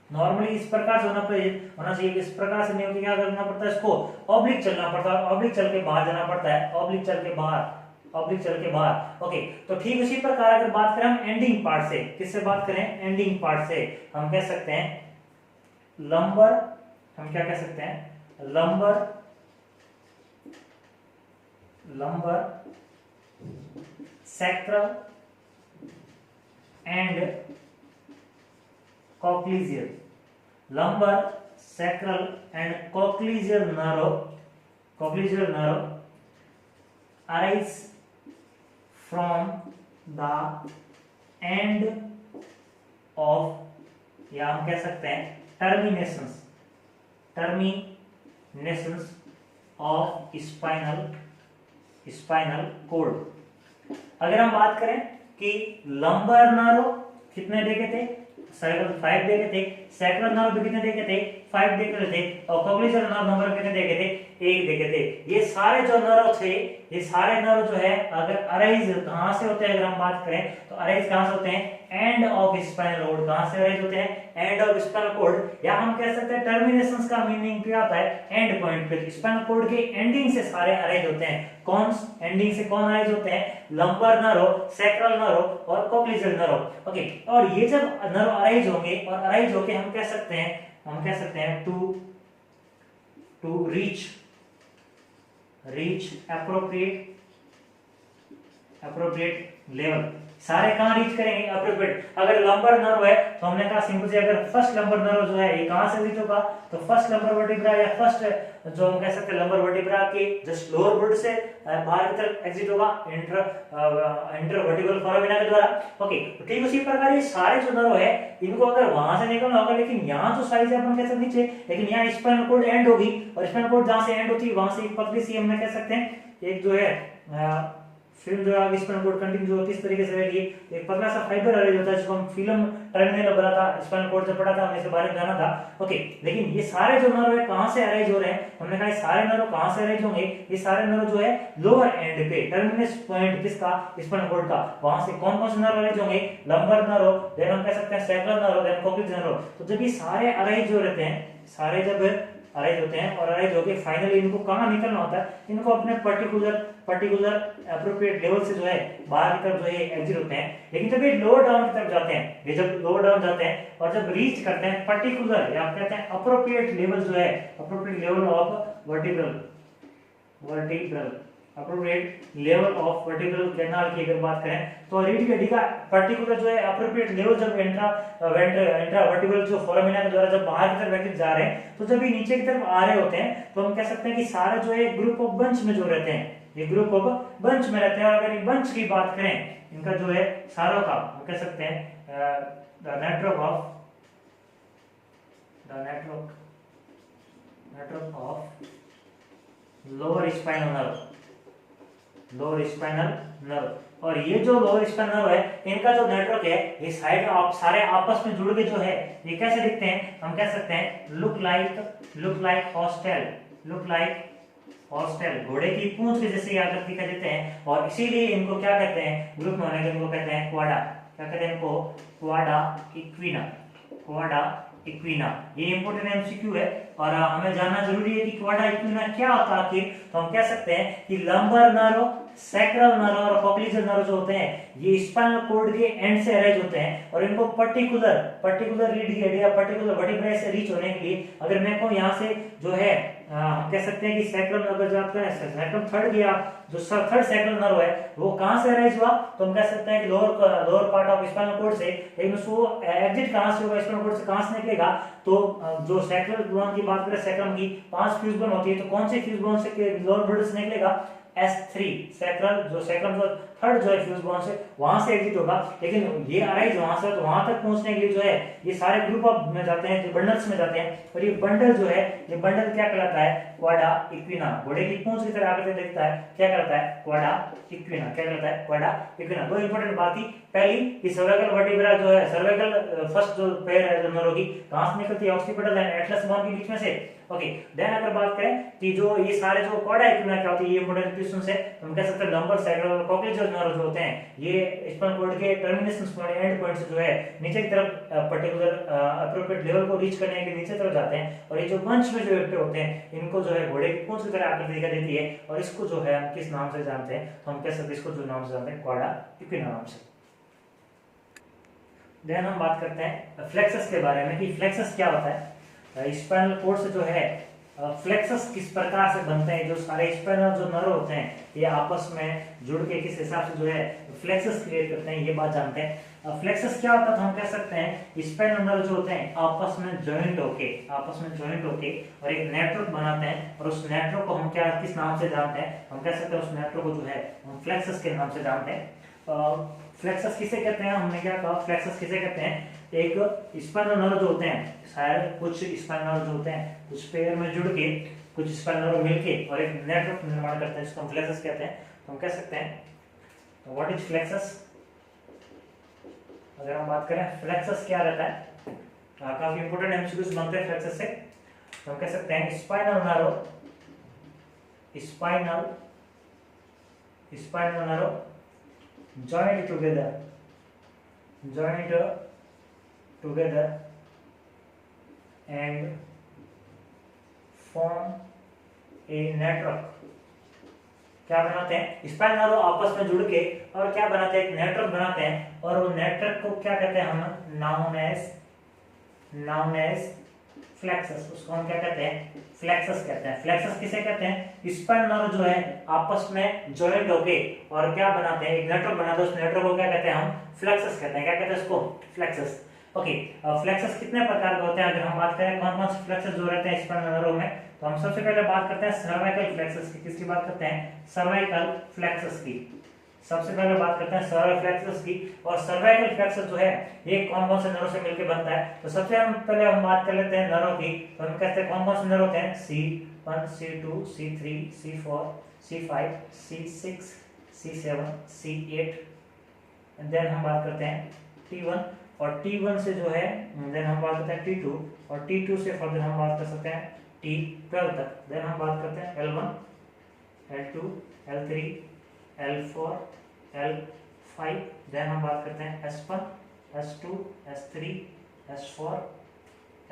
नॉर्मली इस प्रकार से होना चाहिए, इस प्रकार से नहीं होती, क्या करना पड़ता है, इसको ऑब्लिक चलना पड़ता है, ऑब्लिक चल के बाहर जाना पड़ता है, ऑब्लिक चल के बाहर। ओके, तो ठीक उसी प्रकार अगर बात करें हम एंडिंग पार्ट से, किससे बात करें, एंडिंग पार्ट से, हम कह सकते हैं लंबर, हम क्या कह सकते हैं, lumbar sacral and cochlear, lumbar, sacral and cochlear nerve arise from the end of, या हम कह सकते हैं terminations of spinal cord। अगर हम बात करें कि लंबर नर्व कितने देखे थे, 5 देखे थे, सैक्रल नर्व भी कितने देखे थे, 5 देखे थे, और कॉग्निटिव नर्व नंबर कितने देखे थे, 1 देखे थे। ये सारे जो नर्व थे, ये सारे नर्व जो है अगर अराइज कहां से होते हैं, अगर हम बात करें तो अराइज कहां से होते हैं, एंड ऑफ स्पाइनल कॉर्ड। कहां से अराइज होते हैं, एंड ऑफ स्पाइनल कॉर्ड, या हम कह सकते हैं टर्मिनेशंस का मीनिंग क्या होता है, एंड पॉइंट पे। स्पाइनल कॉर्ड के एंडिंग से सारे अराइज होते हैं। कौन एंडिंग से कौन अराइज होते हैं, लंबर नर्व, सैक्रल नर्व और कॉग्निटिव नर्व। ओके, और ये जब नर्व अराइज होंगे और अराइज होके हम कह सकते हैं टू रीच एप्रोप्रिएट लेवल। सारे कहां रीच करेंगे, एप्रोप्रिएट। अगर लंबर नर्व है तो हमने कहा सिंपल से, अगर फर्स्ट लंबर नर्व जो है ये कहां से रीच होगा, तो फर्स्ट लंबर वर्टिब्रा या फर्स्ट जो हम कह सकते हैं लंबर वर्टिब्रा के जस्ट लोअर बोर्ड से बाहर की तरफ एग्जिट होगा, इंटर वर्टिब्रल फोरामिना के द्वारा। ओके, तो ठीक उसी प्रकार ये सारे जो नर्व है इनको अगर वहां से निकलना होगा, लेकिन यहाँ जो साइज है अपन कह सकते नीचे, लेकिन यहाँ स्पाइनल कॉर्ड एंड होगी, और स्पाइनल कॉर्ड जहां से एंड होती है वहां से एक पतली सी हमने कह सकते हैं एक जो है फिल्म जो है स्पाइनल कॉर्ड कंटिन्यू जो होती है इस तरीके से रहती है, एक पतला सा फाइबर अरेंज होता है जिसको हम फिल्म टर्मिनल बना था, स्पाइनल कॉर्ड से पढ़ा था हमने, इसके बारे में जाना था। ओके, लेकिन ये सारे जो नर्व है कहां से अरेंज हो रहे हैं, हमने कहा सारे नर्व कहां से अरेंज होंगे, ये सारे नर्व जो है लोअर एंड पे, टर्मिनस पॉइंट किसका, स्पाइनल कॉर्ड का, वहां से कौन कौन से नर्व अरेंज होंगे, लंबर नर्व, देन हम कह सकते हैं sacral nerve, then cognitive nerve. तो जब ये सारे अरेंज हो रहते हैं, सारे जब अरेंज होते हैं और अरेंज होके फाइनली इनको कहां निकलना होता है, इनको अपने पर्टिकुलर एप्रोप्रिएट लेवल से जो है बाहर की तरफ जो है एग्जिट होते हैं। लेकिन जब ये लोअर डाउन की तरफ जाते हैं, ये जब लोअर डाउन जाते हैं और जब रीच करते हैं पर्टिकुलर या कहते हैं अप्रोप्रिएट लेवल जो है, appropriate level of vertebral appropriate level of vertebral canal की अगर बात करें तो रीढ़ की हड्डी का पर्टिकुलर जो है अप्रोप्रिएट लेवल जब इंट्रा वर्टिब्रल जो फोरामिना के द्वारा जब बाहर की तरफ जा रहे हैं, तो जब ये नीचे की तरफ आ रहे होते हैं तो हम कह सकते हैं कि सारे जो है ग्रुप ऑफ बंच में जो रहते हैं, ये ग्रुप ऑफ बंच में रहते हैं। और अगर बंच की बात करें इनका जो है सारों का, हम कह सकते हैं the network of lower spinal nerve. और ये जो लोअर स्पाइनल नर्व है इनका जो नेटवर्क है ये साइड सारे आपस में जुड़ के जो है ये कैसे दिखते हैं, हम कह सकते हैं लुक लाइक हॉर्सटेल, घोड़े की पूंछ के जैसे आकृति का देते हैं, और इसीलिए इनको क्या कहते हैं, ग्रुप में होने के इनको कहते हैं क्वाडा। क्या कहते हैं इनको? क्वाडा इक्विना। क्वाडा इक्विना, ये इंपॉर्टेंट एमसीक्यू है और हमें जानना जरूरी है कि क्वाडा इक्विना क्या होता है आखिर। तो हम कह सकते हैं कि लंबर नर्व, सैक्रल नर्व और कॉक्लिजल नर्व जो होते हैं ये स्पाइनल कॉर्ड के एंड से अरेंज होते हैं, और इनको पर्टिकुलर रीड हेड या पर्टिकुलर वर्टिब्राe से रीच होने के लिए, अगर मैं को यहाँ से जो है हम कह सकते हैं कि सैक्रल नर्व जो आपका है, सैक्रल थर्ड गया, जो थर्ड सैक्रल नर्व है वो कहां से अरेंज हुआ, तो हम कह सकते हैं कि lower part of spinal cord से, लेकिन उसको एग्जिट कहां से होगा, स्पाइनल कॉर्ड से कहां से निकलेगा, तो जो सैक्रल बोन की बात करें, सैक्रम की 5 फ्यूज बोन होती है, तो कौन से फ्यूज बोन से लोअर बॉडी से निकलेगा? S3 सैक्रल, जो सैक्रम जो थर्ड जो है फ्यूज बोन से वहां से एग्जिट होगा, लेकिन ये अराइज वहां से, तो वहां तक पहुंचने के लिए जो है ये सारे ग्रुप ऑफ में जाते हैं, जो बंडल्स में जाते हैं, और ये बंडल जो है, ये बंडल क्या कहलाता है? क्वाडा इक्विना। घोड़े की पूंछ की तरह आकृति दिखता है, क्या कहलाता है? क्वाडा इक्विना। क्या कहलाता है? क्वाडा इक्विना। दो इंपॉर्टेंट बात थी, पहली कि सर्वाइकल वर्टिब्रा जो है, सर्वाइकल फर्स्ट जो पैर है जो नर्व की, कहां से निकलती है? ऑक्सीपिटल एंड एटलस बोन के बीच में से। ओके, देन अगर बात करें कि जो ये सारे जो क्वाडा इक्विना क्या होती है, ये इंपॉर्टेंट क्वेश्चन है, तो हम कह सकते हैं लंबर, सैक्रल और कॉक्लिजल नर्व जो होते हैं ये स्पाइनल कॉर्ड के टर्मिनेशन पॉइंट, एंड पॉइंट से जो है नीचे की तरफ पर्टिकुलर एप्रोप्रिएट लेवल को रीच करने के लिए नीचे तरफ जाते हैं, और ये जो बंच में जो इकट्ठे होते हैं इनको जो है घोड़े की पूंछ की तरह आकृति दिखाई देती है, और इसको जो है हम किस नाम से जानते हैं? तो हम कह सकते हैं इसको जो नाम से जानते हैं क्वाडा इक्विना नाम से। देन हम बात करते हैं फ्लेक्सस के बारे में कि फ्लेक्सस क्या होता है। स्पाइनल कॉर्ड से जो है फ्लेक्सस किस प्रकार से बनते हैं, जो सारे स्पाइनल जो नर्व होते हैं ये आपस में जुड़ के किस हिसाब से जो है फ्लेक्सस क्रिएट करते हैं, ये बात जानते हैं। फ्लेक्सस क्या होता है? तो हम कह सकते हैं स्पाइनल नर्व जो होते हैं आपस में ज्वाइंट होके और एक नेटवर्क बनाते हैं, और उस नेटवर्क को हम क्या किस नाम से जानते हैं? हम कह सकते हैं उस नेटवर्क को जो है हम फ्लेक्सस के नाम से जानते हैं। फ्लेक्सस किसे कहते हैं? हमने क्या कहा, फ्लेक्सस किसे कहते हैं? एक स्पाइनल नर्व जो होते हैं, शायद कुछ स्पाइनल नर्व जो होते हैं कुछ पेयर में जुड़ के, कुछ स्पाइनल नर्व मिलके और एक नेटवर्क निर्माण करते हैं, जिसको हम फ्लेक्सस कहते हैं। तो हम कह सकते हैं व्हाट इज फ्लेक्सस। अगर हम बात करें फ्लेक्सस क्या रहता है, काफी इंपोर्टेंट एमसीक्यूज बनते हैं फ्लेक्सस से। तो हम कह सकते हैं spinal nerve joined together and form a network। क्या बनाते हैं? स्पाइनल नर्व आपस में जुड़ के और क्या बनाते हैं? एक नेटवर्क बनाते हैं, और वो नेटवर्क को क्या कहते हैं हम? Known as plexus. उसको हम क्या कहते हैं? फ्लेक्सस कहते हैं। फ्लेक्सस किसे कहते हैं? स्पाइनल नर्व जो है आपस में जॉइंट होके और क्या बनाते हैं? एक नेटवर्क बनाते हैं, उस नेटवर्क को क्या कहते हैं? हम फ्लेक्सस कहते हैं। क्या कहते हैं उसको? फ्लेक्सस। ओके, फ्लेक्सस कितने प्रकार के होते हैं? अगर हम बात करें कौन कौन से फ्लेक्सस जो रहते हैं स्पाइनल नर्व में, तो हम सबसे पहले बात करते हैं सर्वाइकल फ्लेक्सस की। किसकी बात करते हैं? सर्वाइकल फ्लेक्सस की। सबसे पहले बात करते हैं सर्वाइकल फ्लेक्सस की। और सर्वाइकल फ्लेक्सस जो है ये कौन कौन से नर्व से मिलकर बनता है? तो सबसे पहले हम बात कर लेते हैं नर्व की। तो हम कहते हैं कौन कौन से नर्व होते हैं? C1, C2, C3, C4, C5, C6, C7, C8। And then हम बात करते हैं T1, और T1 से जो है देन हम बात करते हैं T2, और T2 से फर्दर हम बात कर सकते हैं T12 तक। देन हम बात करते हैं L1, L2, L3, L4, L5। Then हम बात करते हैं S1, S2, S3, S4,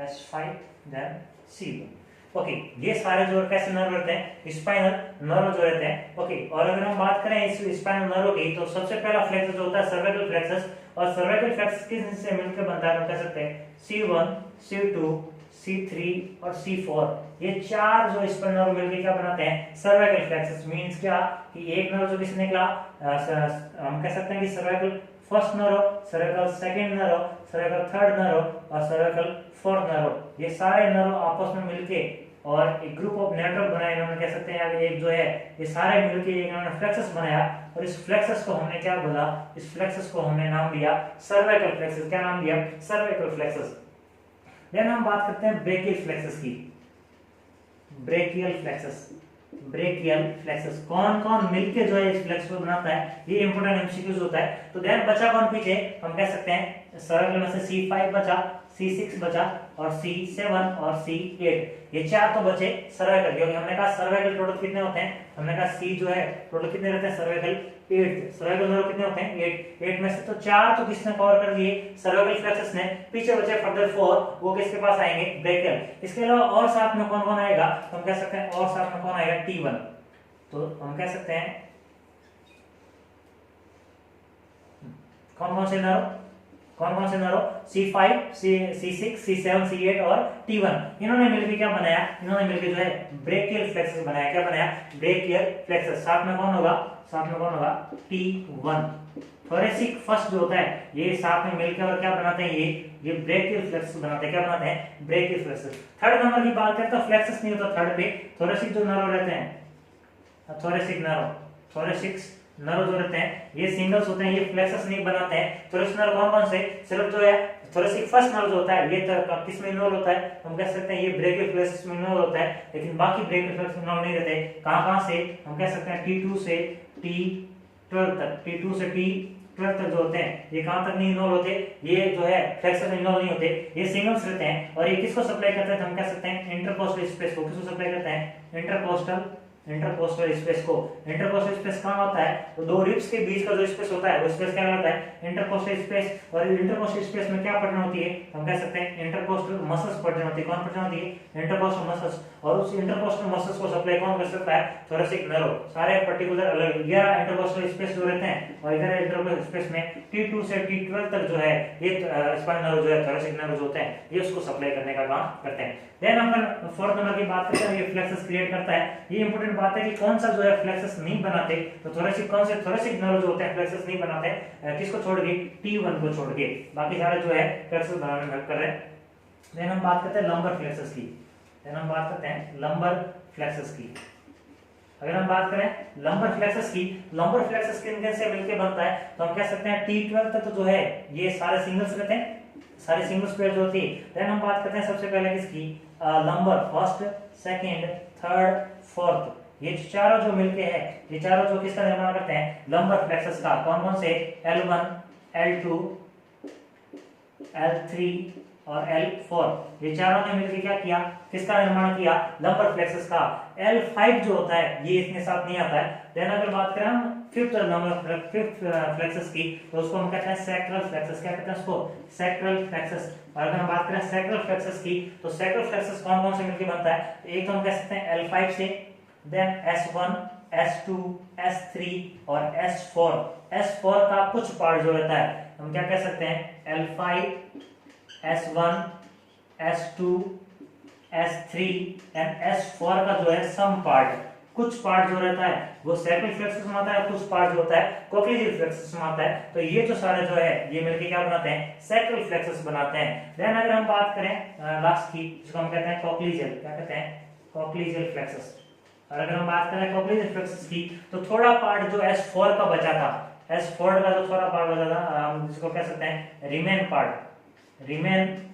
S5, then C1। Okay, ये सारे जो कैसे नर्व रहते हैं? स्पाइनल नर्व जो रहते हैं। ओके, और अगर हम बात करें इस स्पाइनल नर्व की, तो सबसे पहला फ्लेक्सस जो होता है सर्वाइकल फ्लेक्सस, और सर्वाइकल फ्लेक्सस किस से मिलकर बनता है? हम कह सकते हैं C1, C2, C3 और C4। ये चार जो स्पाइनल नर्व मिलकर क्या बनाते हैं? Cervical plexus. मींस क्या कि एक नर्व जो किसने निकला, हम कह सकते हैं कि cervical first nerve, cervical second nerve, cervical third nerve और सर्वाइकल फोर्थ नर्व, ये सारे नर्व आपस में मिलके और एक ग्रुप ऑफ नेटवर्क बनाया इन्होंने। कह सकते हैं एक जो है ये सारे मिलके इन्होंने फ्लेक्सस बनाया, और इस फ्लेक्सस को हमने क्या बोला? इस फ्लेक्सस को हमने नाम दिया सर्वाइकल फ्लेक्सस। क्या नाम दिया? Cervical plexus. देन हम बात करते हैं ब्रेकियल फ्लेक्सस की। ब्रेकियल फ्लेक्सस कौन कौन मिलके जो है इस फ्लेक्स को बनाता है, ये इंपोर्टेंट एमसीक्यूज होता है। तो देन बचा कौन पीछे? हम कह सकते हैं सर्वाइकल में से C5 बचा, C6 बचा और C7 और C8, ये चार तो बचे सर्वाइकल, क्योंकि हमने कहा सर्वाइकल टोटल कितने होते हैं, हमने कहा C जो है टोटल कितने रहते हैं सर्वाइकल 8, सर्वाइकल नर्व कितने होते हैं 8 में से तो चार तो किसने कवर कर दिए सर्वाइकल फ्लेक्सस ने, पीछे बचे फर्दर 4, वो किसके पास आएंगे ब्रेकियल। इसके अलावा और साथ में कौन कौन आएगा, तो हम कह सकते हैं और साथ में कौन आएगा T1, तो हम कह सकते हैं कौन कौन से nerve C5 C6 C7 C8 और T1, इन्होंने मिलकर क्या बनाया, इन्होंने मिलकर जो है ब्रेकियल फ्लेक्सस बनाया, क्या बनाया ब्रेकियल फ्लेक्सस। साथ में कौन होगा T1। थोरेसिक फर्स्ट जो होता है ये साथ में मिलकर और क्या बनाते हैं, ये ब्रेकियल फ्लेक्सस बनाते हैं, क्या बनाते हैं ब्रेकियल फ्लेक्सस। थर्ड नंबर की बात करें तो फ्लेक्सस नहीं होता थर्ड पे, थोरेसिक जो नर्व रहते हैं, थोरेसिक नर्व जो रहते हैं ये सिंगल्स होते हैं, ये फ्लेक्सस नहीं बनाते हैं। थोरेसिक नर्व कौन कौन से, सिर्फ जो है थोरेसिक फर्स्ट नर्व जो होता है ये किस में इन्वॉल्व होता है, हम कह सकते हैं ये ब्रेकियल फ्लेक्सस में इन्वॉल्व होता है, लेकिन बाकी ब्रेकियल फ्लेक्सस इन्वॉल्व नहीं रहते। कहां से, हम कह सकते हैं T2 से T12 तक, T2 से T12 तक जो होते हैं ये कहां तक नहीं इन्वॉल्व होते, ये जो है फ्लेक्सस में इन्वॉल्व नहीं होते, ये सिंगल्स रहते हैं। और ये किसको सप्लाई करते हैं, हम कह सकते हैं इंटरकोस्टल स्पेस को, किसको सप्लाई करते हैं इंटरकोस्टल स्पेस को। इंटरकोस्टल स्पेस कहां होता है, तो दो रिब्स के बीच का जो स्पेस होता है वो स्पेस क्या होता है इंटरकोस्टल स्पेस। और इंटरकोस्टल स्पेस में क्या पटन होती है, हम कह सकते हैं इंटरकोस्टल मसल्स पटन होती है। कौन पटन होती है, इंटरकोस्टल मसल्स। और उस इंटरकोस्टल मसल्स को सप्लाई कौन कर सकता है, थोरेसिक नर्व। सारे पर्टिकुलर अलग 11 इंटरकोस्टल स्पेस जो रहते हैं, और 11 इंटरकोस्टल स्पेस में T2 से T12 तक जो है ये स्पाइन नर्व जो है थोरेसिक नर्व जो होते हैं ये उसको सप्लाई करने का काम करते हैं। देन अपन फोर्थ नंबर की बात करते हैं, ये फ्लेक्सस क्रिएट करता है। ये इंपॉर्टेंट बात है कि कौन सा जो है फ्लेक्सस नहीं बनाते, तो थोरेसिक कौन से थोरेसिक नर्व जो होते हैं फ्लेक्सस नहीं बनाते, किसको छोड़ के T1 को छोड़ के, बाकी सारे जो है फ्लेक्सस बनाने में हेल्प कर रहे हैं। देन हम बात करते हैं लंबर फ्लेक्सस की, अगर हम बात करें लंबर फ्लेक्सस की, लंबर फ्लेक्सस किन से मिलकर बनता है, तो हम कह सकते हैं T12 तक तो जो है ये सारे सिंगल्स रहते हैं, सारे सिंगल्स पेयर जो होती है। देन हम बात करते हैं सबसे पहले किसकी, lumbar first second third fourth, ये चारों जो मिलके है, ये चारों जो किसका निर्माण करते हैं लंबर फ्लेक्सस का। कौन कौन से, L1 L2 L3 और L4, ये चारों ने मिलकर क्या किया, किसका निर्माण किया लंबर फ्लेक्सस का। L5 जो होता है ये इसके साथ नहीं आता है। देन अगर बात करें हम फिफ्थ फ्लेक्सस की, तो उसको हम कहते हैं सैक्रल फ्लेक्सस। क्या कहते हैं उसको, सैक्रल फ्लेक्सस। और अगर हम बात करें सैक्रल फ्लेक्सस की, तो सैक्रल फ्लेक्सस कौन कौन से मिलकर बनता है, एक तो हम कह सकते हैं L5 से, देन S1 S2 S3 और S4 का कुछ पार्ट जो रहता है हम क्या कह सकते हैं L5 S1 S2 S3 and S4 का जो है सम पार्ट, कुछ पार्ट जो रहता है वो सैक्रल फ्लेक्सस में आता है, कुछ पार्ट जो होता है कोक्लीजियल फ्लेक्सस में आता है। तो ये जो सारे जो है ये मिलके क्या बनाते हैं, सैक्रल फ्लेक्सस बनाते हैं। देन अगर हम बात करें लास्ट की, जिसको हम कहते हैं कोक्लीजियल, क्या कहते हैं कोक्लीजियल फ्लेक्सस। और अगर हम बात करें कोक्लीजियल फ्लेक्सस की, तो थोड़ा पार्ट जो S4 का बचा था, S4 का जो थोड़ा पार्ट बचा था हम जिसको कह सकते हैं रिमेन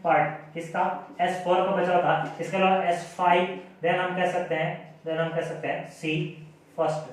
पार्ट किसका, S4 का बचा था। इसके अलावा S5, देन हम कह सकते हैं C फर्स्ट।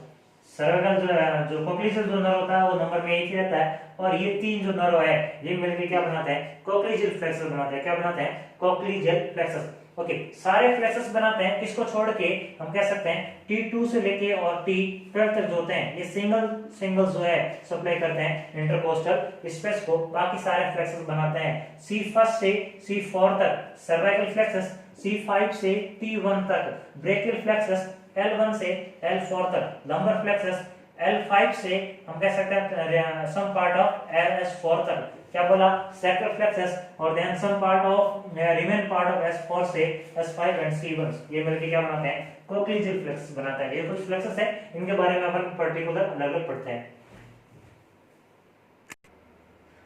सर्वाइकल जो कोक्लीजियल जो नर्व होता है वो नंबर में एक ही रहता है, और ये तीन जो नर्व है ये मिलकर क्या बनाते हैं, कोक्लीजियल फ्लेक्सस बनाते हैं। क्या बनाते हैं, कोक्लीजियल फ्लेक्सस। ओके, सारे फ्लेक्सस बनाते हैं, इसको छोड़ के हम कह सकते हैं T2 से लेके और T12 तक जो होते हैं ये सिंगल जो है सप्लाई करते हैं इंटरकोस्टल स्पेस को, बाकी सारे फ्लेक्सस बनाते हैं C1 से C4 तक सर्वाइकल फ्लेक्सस, C5 से T1 तक ब्रेकियल फ्लेक्सस, L1 से L4 तक लंबर फ्लेक्सस, L5 से हम कह सकते हैं सम पार्ट ऑफ S4 तक क्या बोला सैक्रल फ्लेक्सस, और then some part of remain part of S4 से S5 एंड C1, ये मिलके क्या बनाते हैं कोक्लीजियल फ्लेक्सस बनाता है। ये कुछ फ्लेक्सस है, इनके बारे में अपन पर्टिकुलर अलग-अलग पढ़ते हैं।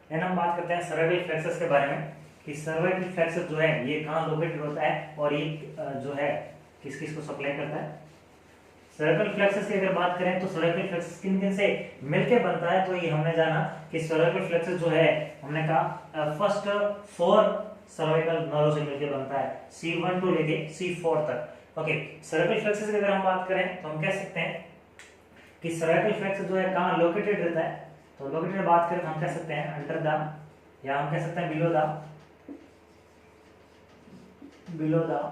देन हम बात करते हैं सर्वाइकल फ्लेक्सस के बारे में कि सर्वाइकल फ्लेक्सस जो है ये कहां लोकेटेड होता है और ये जो है किस किस को सप्लाई करता है। सर्वाइकल फ्लेक्सस की अगर बात करें तो सर्वाइकल फ्लेक्सस किन किन से मिलके बनता है, तो ये हमने जाना कि सर्वाइकल फ्लेक्सस जो है हमने कहा फर्स्ट 4 सर्वाइकल नर्व से मिलके बनता है, C1 टू लेके C4 तक। ओके, सर्वाइकल फ्लेक्सस की अगर हम बात करें तो हम कह सकते हैं कि सर्वाइकल फ्लेक्सस जो है कहां लोकेटेड रहता है, तो लोकेटेड बात करें तो हम कह सकते हैं अंडर द, या हम कह सकते हैं below the below the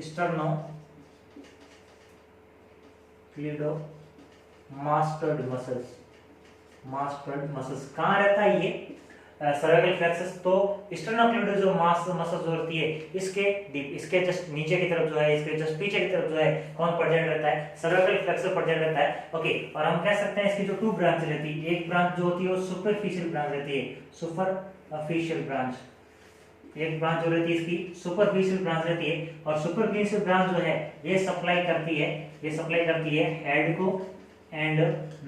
sternocleidomastoid muscles कहाँ रहता है ये सर्वाइकल फ्लेक्सस। तो स्टर्नोक्लेडो जो मसल्स होती है इसके डीप, इसके जस्ट नीचे की तरफ जो है, इसके जस्ट पीछे की तरफ जो है कौन प्रेजेंट रहता है, सर्वाइकल फ्लेक्सस प्रेजेंट रहता है। ओके, और हम कह सकते हैं इसकी जो 2 ब्रांच रहती है, एक ब्रांच जो होती है वो सुपरफिशियल ब्रांच रहती है, सुपरफिशियल ब्रांच, एक ब्रांच जो रहती है इसकी सुपरफिशियल ब्रांच रहती है। और सुपरफिशियल ब्रांच जो है ये सप्लाई करती है हेड को एंड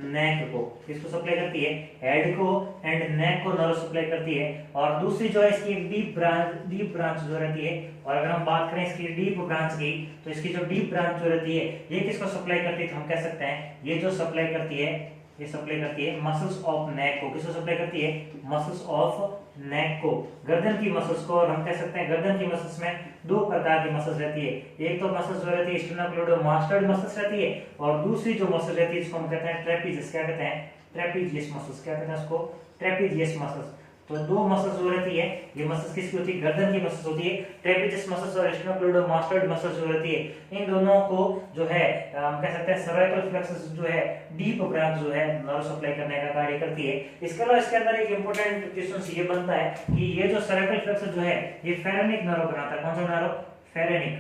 नेक को। किसको सप्लाई करती है, हेड को एंड नेक को नर्व सप्लाई करती है। और दूसरी जो है इसकी एक डीप ब्रांच जो रहती है। और अगर हम बात करें इसकी डीप ब्रांच की, तो इसकी जो डीप ब्रांच जो रहती है ये किसको सप्लाई करती है, तो हम कह सकते हैं ये जो सप्लाई करती है, ये सप्लाई करती है मसल्स ऑफ नेक को। किसको सप्लाई करती है, मसल्स ऑफ नेक को, गर्दन की मसल्स को। और हम कह सकते हैं गर्दन की मसल्स में 2 प्रकार की मसल्स रहती है, एक तो मसल्स जो रहती है स्टर्नोक्लेडोमास्टोइड मसल्स रहती है, और दूसरी जो मसल रहती है इसको हम कहते हैं ट्रेपीजियस, क्या कहते हैं, ट्रेपीजियस मसल्स, क्या कहते हैं इसको, ट्रेपीजियस मसल्स। तो 2 मसल्स जो रहती है ये मसल्स किसकी होती है, गर्दन की मसल्स होती है, ट्रेपीजियस मसल्स और स्टर्नोक्लेडोमास्टोइड मसल्स जो रहती है। इन दोनों को जो है हम कह सकते हैं सर्वाइकल फ्लेक्सस जो है डीप ब्रांच जो है नर्व सप्लाई करने का कार्य करती है। इसके अलावा इसके अंदर एक इंपॉर्टेंट क्वेश्चन ये बनता है कि ये जो सर्वाइकल फ्लेक्सस जो है ये फेरेनिक नर्व बनाता है। कौन सा नर्व, फेरेनिक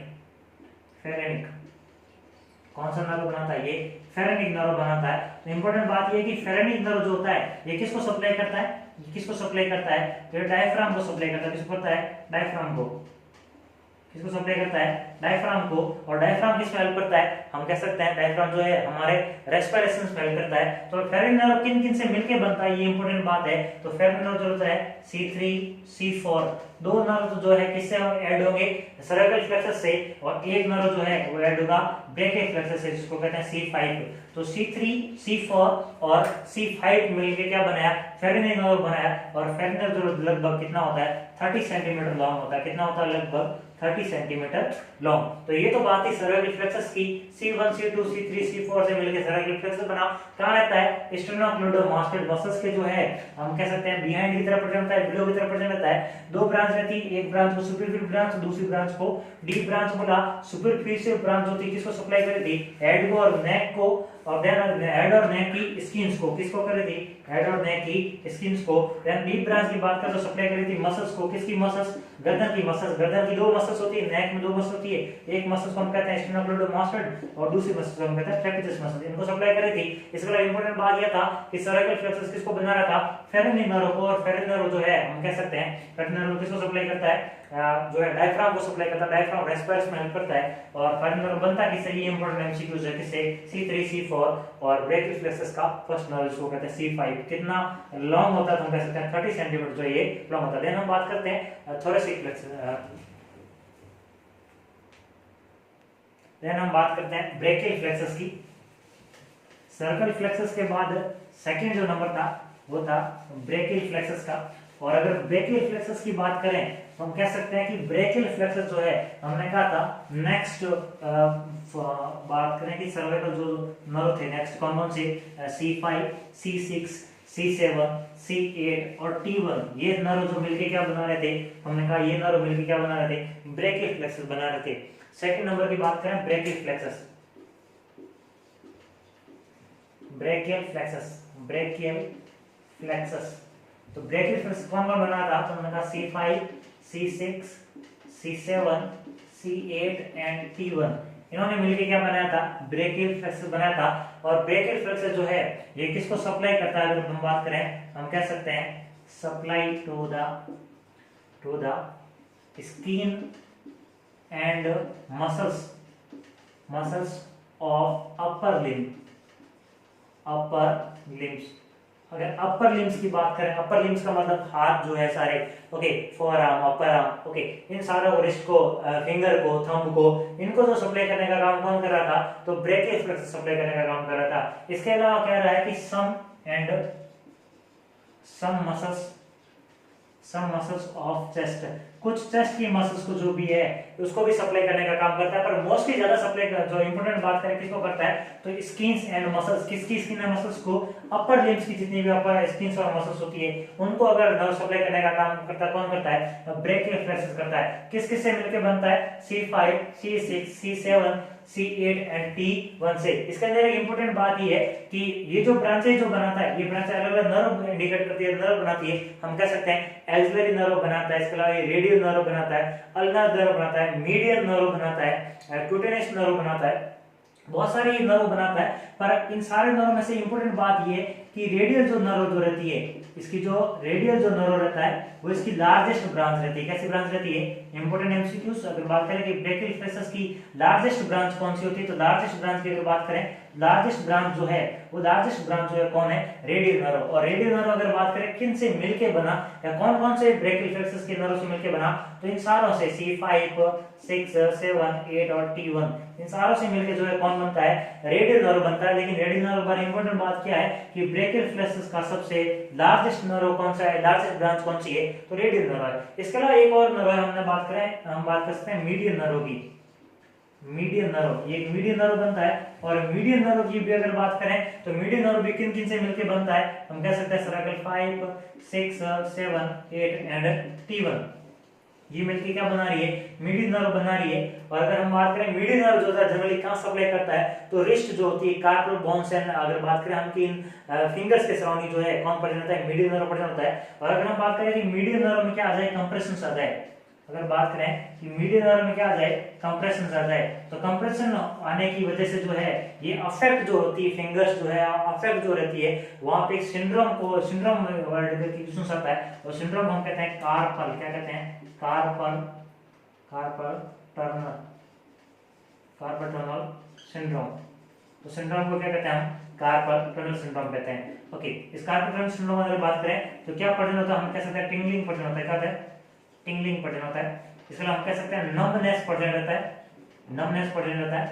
कौन सा नर्व बनाता है, ये फेरेनिक नर्व बनाता है। तो इंपॉर्टेंट बात ये है कि फेरेनिक नर्व जो होता है ये किसको सप्लाई करता है, किसको सप्लाई करता है, तो ये डायफ्राम को सप्लाई करता है। किसको करता है, डायफ्राम को। किसको सप्लाई करता है, डायफ्राम को। और डायफ्राम किस में हेल्प करता है, हम कह सकते हैं डायफ्राम जो है हमारे रेस्पिरेशन में हेल्प करता है। तो फेरेनिक नर्व किन किन से मिलके बनता है, ये इंपॉर्टेंट बात है। तो फेरेनिक नर्व जो होता है C3 C4, 2 नर्व जो है किससे ऐड होंगे, सर्वाइकल फ्लेक्सस से, और एक नर्व जो है वो ऐड होगा ब्रेकियल फ्लेक्सस से, जिसको कहते हैं C5। तो C3 C4 और C5 मिलके क्या बनाया, फेरेनिक नर्व बनाया। और फेरेनिक नर्व जो लगभग कितना होता है, 30 सेंटीमीटर लॉन्ग होता है। कितना होता है, लगभग 30 सेंटीमीटर लॉन्ग। तो ये तो बात थी सर्वाइकल फ्लेक्सस की। C1 C2 C3 C4 से मिलकर सर्वाइकल फ्लेक्सस बना। कहां रहता है, स्टर्नोक्लेडोमास्टोइड मसल्स के जो है हम कह सकते हैं बिहाइंड की तरफ प्रेजेंट रहता है, बिलो की तरफ प्रेजेंट रहता है। 2 ब्रांच रहती है, एक ब्रांच को सुपरफिशियल ब्रांच, दूसरी ब्रांच को डीप ब्रांच बोला। सुपरफिशियल ब्रांच होती है किसको सप्लाई कर रही थी, हेड को और नेक को, और देन हेड और नेक की स्किन्स को। किसको कर रही थी, हेड और नेक की स्किन्स को। देन डीप ब्रांच की बात करें तो सप्लाई कर रही थी मसल्स को। किसकी मसल्स, गर्दन की मसल्स। गर्दन की 2 मसल्स होती है, नेक में 2 मसल्स होती है। एक मसल्स को हम कहते हैं स्टर्नोक्लेडोमास्टोइड और दूसरी मसल्स को हम कहते हैं ट्रेपीजियस मसल। इनको सप्लाई कर रही थी। इसके अलावा इंपॉर्टेंट बात यह था कि सर्वाइकल फ्लेक्सस किसको बना रहा था, फेरेनिक नर्व को। और फेरेनिक नर्व जो है हम कह सकते हैं फेरेनिक नर्व किसको सप्लाई करता है, जो है डायफ्राम को सप्लाई करता है। डायफ्राम रेस्पिरेशन में हेल्प करता है। और फेरेनिक नर्व बनता किससे, ये इंपॉर्टेंट एमसीक्यूज है, किससे, C3 C4 और ब्रेकियल फ्लेक्सस का फर्स्ट नर्व इसको कहते हैं C5। कितना लॉन्ग होता है, तो हम कह सकते हैं 30 सेंटीमीटर जो ये लॉन्ग होता है। देन हम बात करते हैं थोरेसिक फ्लेक्सस, देन हम बात करते हैं ब्रेकियल फ्लेक्सस की। सर्कल फ्लेक्सस के बाद सेकंड जो नंबर था वो था ब्रेकियल फ्लेक्सस का। और अगर ब्रेकियल फ्लेक्सस की बात करें तो हम कह सकते हैं कि ब्रेकियल फ्लेक्सस जो है हमने कहा था नेक्स्ट बात करें कि सर्वाइकल जो नर्व थे नेक्स्ट कौन कौन से, C5 C6 C7 C8 और T1, ये नर्व जो मिलके क्या बना रहे थे, हमने कहा ये नर्व मिलके क्या बना रहे थे, ब्रेकियल फ्लेक्सस बना रहे थे। सेकंड नंबर की बात करें ब्रेकियल फ्लेक्सस, ब्रेकियल फ्लेक्सस। तो ब्रेकियल फ्लेक्सस कौन कौन बना था, तो हमने कहा C5 C6 C7 C8 and T1, इन्होंने मिलकर क्या बनाया था, ब्रेकियल फ्लेक्सस बनाया था। और ब्रेकियल फ्लेक्सस जो है ये किसको सप्लाई करता है, अगर हम बात करें हम कह सकते हैं supply to the skin and muscles of upper limbs. अगर अपर लिम्स की बात करें, अपर लिम्स का मतलब हाथ जो है सारे, okay, forearm, upper arm, okay, इन सारों को, रिस्ट को, फिंगर को, थंब को, इनको जो सप्लाई करने का काम कौन कर रहा था, तो ब्रेकियल फ्लेक्सस सप्लाई करने का काम कर रहा था। इसके अलावा कह रहा है कि सम मसल्स ऑफ चेस्ट, कुछ चेस्ट की मसल्स को जो भी है उसको भी सप्लाई करने का काम करता है, पर मोस्टली ज्यादा सप्लाई जो इंपॉर्टेंट बात करें किसको करता है तो स्किन्स एंड मसल्स, किसकी स्किन एंड मसल्स को, अपर लिम्स की जितनी भी अपर स्किन्स और मसल्स होती है उनको अगर नर्व सप्लाई करने का काम करता है, कौन करता है, ब्रेकियल फ्लेक्सस करता है। किस किस से मिलकर बनता है, C5, C6, C7, C8 and T1 से। इसके अंदर एक इंपॉर्टेंट बात ये है कि ये जो ब्रांचेज जो बनाता है, ये ब्रांच अलग अलग नर्व इंडिकेट करती है, नर्व बनाती है। हम कह सकते हैं एक्सिलरी नर्व बनाता है, इसके अलावा ये रेडियल नर्व बनाता है, अल्नर नर्व बनाता है, मीडियल नर्व बनाता है, क्यूटेनियस नर्व बनाता है, बहुत सारे नर्व बनाता है। पर इन सारे नर्व में से इंपॉर्टेंट बात ये कि रेडियल जो नर्व जो रहती है, इसकी जो रेडियल जो नर्व रहता है वो इसकी लार्जेस्ट ब्रांच रहती है। कैसी ब्रांच रहती है, इंपॉर्टेंट एमसीक्यूज अगर बात करें कि ब्रेकियल फ्लेक्सस की लार्जेस्ट ब्रांच कौन सी होती है, तो लार्जेस्ट ब्रांच की अगर बात करें, लार्जेस्ट ब्रांच जो है वो लार्जेस्ट ब्रांच जो है कौन है, रेडियल नर्व। और रेडियल नर्व अगर बात करें किन से मिलके बना या कौन कौन से ब्रेकियल फ्लेक्सस के नर्व से मिलके बना, तो इन सारों से C5, 6, 7, 8 और T1 इन सारों से मिलके जो है कौन बनता है, रेडियल नर्व बनता है। लेकिन रेडियल नर्व पर इंपॉर्टेंट बात क्या है कि ब्रेकियल फ्लेक्सस का सबसे लार्जेस्ट नर्व कौन सा है, लार्जेस्ट ब्रांच कौन सी है, तो रेडियल नर्व है। इसके अलावा एक और नर्व है, हम बात कर सकते हैं मीडियन नर्व की। मीडियन नर्व, ये मीडियन नर्व बनता है। और मीडियन नर्व की भी अगर बात करें तो मीडियन नर्व भी किन किन से मिलकर बनता है, हम कह सकते हैं सर्कल 5, 6, 7, 8 एंड T1 ये मिलके क्या बना रही है, मीडियन नर्व बना रही है। और अगर हम बात करें मीडियन नर्व जो है जनरली कहां सप्लाई करता है, तो रिस्ट जो होती है, कार्पल बोन्स एंड अगर बात करें हम कि इन फिंगर्स के सराउंडिंग जो है कौन प्रेजेंट होता है, मीडियन नर्व प्रेजेंट होता है। और अगर हम बात करें कि मीडियन नर्व में क्या आ जाए, कंप्रेशन आ जाए, अगर बात करें कि मीडियन नर्व में क्या आ जाए, कंप्रेशन आ जाए, तो कंप्रेशन आने की वजह से जो है ये अफेक्ट जो होती है, फिंगर्स जो है अफेक्ट जो रहती है, वहां पे एक सिंड्रोम वर्ड की सुन सकता है, और सिंड्रोम हम कहते हैं कार्पल, क्या कहते हैं, कार्पल टनल सिंड्रोम। तो सिंड्रोम को क्या कहते हैं, हम कार्पल टनल सिंड्रोम कहते हैं। ओके, इस कार्पल टनल सिंड्रोम अगर बात करें तो क्या पैटर्न होता है, हम कह सकते हैं टिंगलिंग पैटर्न होता है। क्या होता है, टिंगलिंग पैटर्न होता है। इसके अलावा हम कह सकते हैं नम्बनेस पैटर्न रहता है, नम्बनेस पैटर्न रहता है।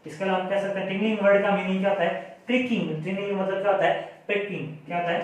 इसके अलावा हम कह सकते हैं टिंगलिंग वर्ड का मीनिंग क्या होता है, प्रिकिंग। टिंगलिंग मतलब क्या होता है, प्रिकिंग। क्या होता है,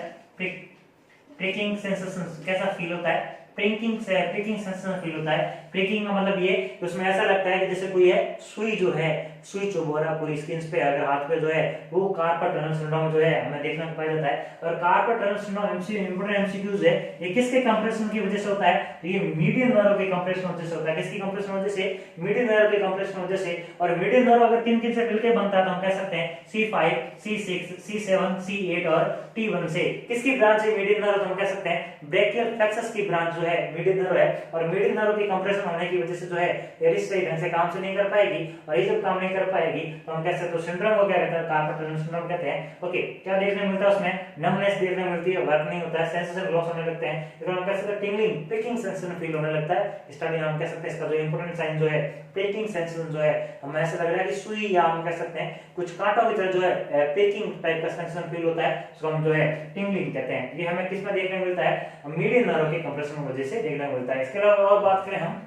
प्रिकिंग सेंसेशन, कैसा फील होता है, प्रिकिंग सेंसेशन फील होता है। प्रिकिंग का मतलब ये उसमें ऐसा लगता है कि जैसे कोई है सुई जो है, सुई चुभ हो रहा है पूरी स्किन पे, अगर हाथ पे जो है, वो कार्पल टनल सिंड्रोम जो है हमें देखने को पाया जाता है। और carpal tunnel syndrome important MCQs है, ये किसके कंप्रेशन की वजह से होता है, तो ये मीडियन नर्व के कंप्रेशन वजह से होता है। किसकी कंप्रेशन वजह से, मीडियन नर्व के कंप्रेशन वजह से। और मीडियन नर्व अगर किन किन से मिलकर बनता है, तो हम कह सकते हैं C5, C6, C7, C8 और T1 से। किसकी ब्रांच है मीडियन नर्व, तो हम कह सकते हैं ब्रेकियल फ्लेक्सस की ब्रांच जो है मीडियन नर्व है। और मीडियन नर्व की कंप्रेशन होने की वजह से जो है ये रिस्ट सही ढंग से काम से नहीं कर पाएगी, और ये जब काम नहीं कर पाएगी तो हम कह सकते हैं सिंड्रोम को क्या कहते हैं, कार्पल टनल सिंड्रोम कहते हैं। ओके, क्या देखने मिलता है उसमें, नमनेस देखने मिलती है, वर्क नहीं होता है, सेंसेशन लॉस होने लगते हैं। इसको हम कह सकते हैं टिंगलिंग, प्रिकिंग सेंसेशन फील होने लगता है। स्टार्टिंग हम कह सकते हैं इसका जो इंपॉर्टेंट साइन जो है प्रिकिंग सेंसेशन जो है, हमें ऐसा लग रहा है कि सुई, या हम कह सकते हैं कुछ कांटों की तरह जो है प्रिकिंग टाइप का सेंसेशन फील होता है, उसको हम जो है टिंगलिंग कहते हैं। ये हमें किसमें देखने मिलता है, मीडियन नर्व के कंप्रेशन की वजह से देखने मिलता है। इसके अलावा और बात करें हम,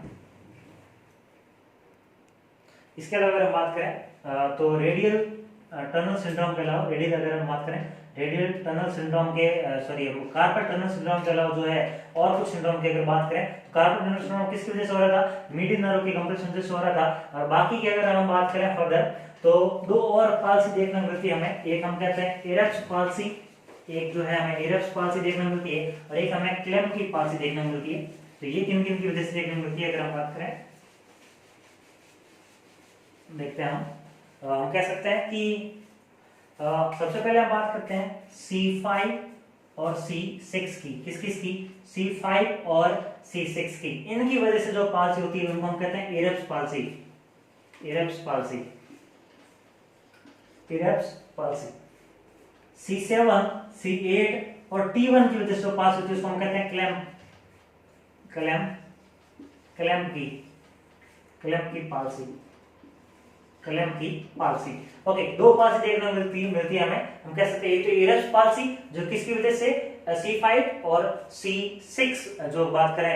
इसके अलावा अगर हम बात करें तो रेडियल टनल सिंड्रोम के अलावा, रेडियल अगर हम बात करें रेडियल टनल सिंड्रोम के कार्पल टनल सिंड्रोम के अलावा जो है और कुछ सिंड्रोम की अगर बात करें, कार्पल टनल सिंड्रोम किसकी वजह से हो रहा था, मीडियन नर्व के कंप्रेशन वजह से हो रहा था। और बाकी की अगर हम बात करें फर्दर, तो दो और पाल्सी देखने मिलती है हमें। एक हम कहते हैं एरप्स पाल्सी, एक जो है हमें एरप्स पाल्सी देखने मिलती है, और एक हमें क्लेम की पाल्सी देखने मिलती है। तो ये किन किन की वजह से देखने मिलती है, अगर हम बात करें, देखते हैं हम कह सकते हैं कि सबसे पहले हम बात करते हैं C5 और C6 की। किसकी, C5 और C6 की। इनकी वजह से जो पाल्सी होती है उनको हम कहते हैं Erb's palsy, Erb's palsy, Erb's palsy. C7, C8 और T1 की वजह से जो पाल्सी होती है उसको हम कहते हैं क्लैम्प की पाल्सी, क्लैम्प की पाल्सी। ओके, दो पाल्सी देखने मिलती है हमें। हम कह सकते हैं एक तो एरप्स पाल्सी जो किसकी वजह से, C5 और C6 जो बात करें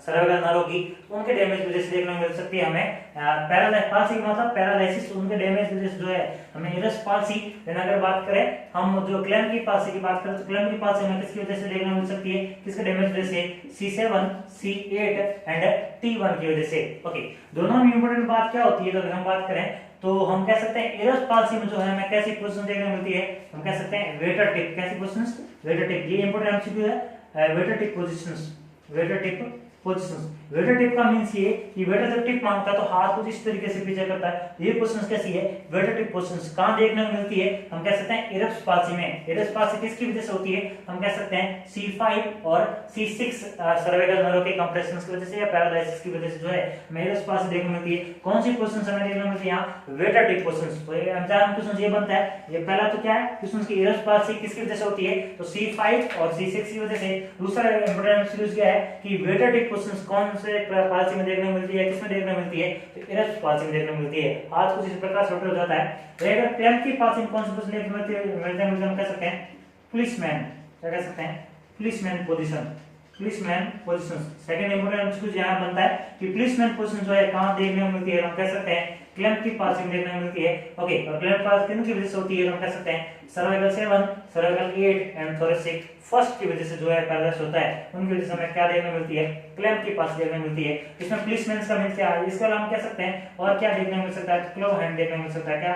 सर्वाइकल नर्व की, उनके डैमेज वजह से देखने को मिल सकती है हमें पैरालाइसिस मतलब पैरालाइसिस, उनके डैमेज वजह से जो है हमें इरस पाल्सी। देन अगर बात करें हम जो क्लेम्की पाल्सी की बात करें तो क्लेम्की पाल्सी हमें किसकी वजह से देखने को मिल सकती है, किसके डैमेज वजह से, C7, C8 एंड T1 की वजह से। ओके, दोनों में इंपॉर्टेंट बात क्या होती है, तो अगर हम बात करें तो हम कह सकते हैं इरस पाल्सी में जो है हमें कैसी पोजीशन देखने को मिलती है, हम कह सकते हैं वेटर टिप। कैसी पोजीशंस, वेटर टिप, ये इंपॉर्टेंट एमसीक्यू है। Waiter tip positions, waiter tip positions. Waiter tip का मींस ये कि वेटर जब टिप मांगता है तो हाथ कुछ इस तरीके से पीछे करता है, ये पोजीशंस कैसी है, वेटर टिप पोजीशंस। कहां देखने को मिलती है, हम कह सकते हैं इरस पाल्सी में। इरस पाल्सी किसकी वजह से होती है, हम कह सकते हैं C5 और C6 सर्वाइकल नर्व के कंप्रेशंस की वजह से या पैरालाइसिस की वजह से जो है हमें इरस पाल्सी देखने को मिलती है। कौन सी पोजीशंस हमें देखने को मिलती है यहाँ, वेटर टिप पोजीशंस। तो एग्जाम क्वेश्चन ये बनता है, ये पहला तो क्या है क्वेश्चन की इरस पाल्सी किसकी वजह से होती है, तो C5 और C6 की वजह से। दूसरा इंपॉर्टेंट एमसीक्यू क्या है कि वेटर टिप पोजीशंस कौन से पाल्सी में देखने को मिलती है, किसमें देखने को मिलती है, तो इरस पाल्सी में देखने को मिलती है। हाथ कुछ इस प्रकार से रोटेट हो जाता है। अगर क्लेम्की पाल्सी में कौन सी पोजीशन देखने को मिलती है, हम कह सकते हैं पुलिसमैन। क्या कह सकते हैं, policeman position, policeman position. Second important MCQ यहां बनता है कि पुलिसमैन पोजीशन जो है कहां देखने को मिलती है, हम कह सकते हैं क्लेम्की पाल्सी में देखने को मिलती है। ओके, और क्लेम्की पाल्सी किन की वजह से होती है, हम कह सकते हैं cervical 7, cervical 8 and thoracic first की वजह से जो है पैरालाइसिस होता है, उनकी वजह से हमें क्या देखने को मिलती है, क्लेम्की पाल्सी देखने को मिलती है। इसमें पुलिसमैन का मींस क्या है, इसके अलावा हम कह सकते हैं और क्या देखने को मिल सकता है, क्लो हैंड देखने को मिल सकता है। क्या,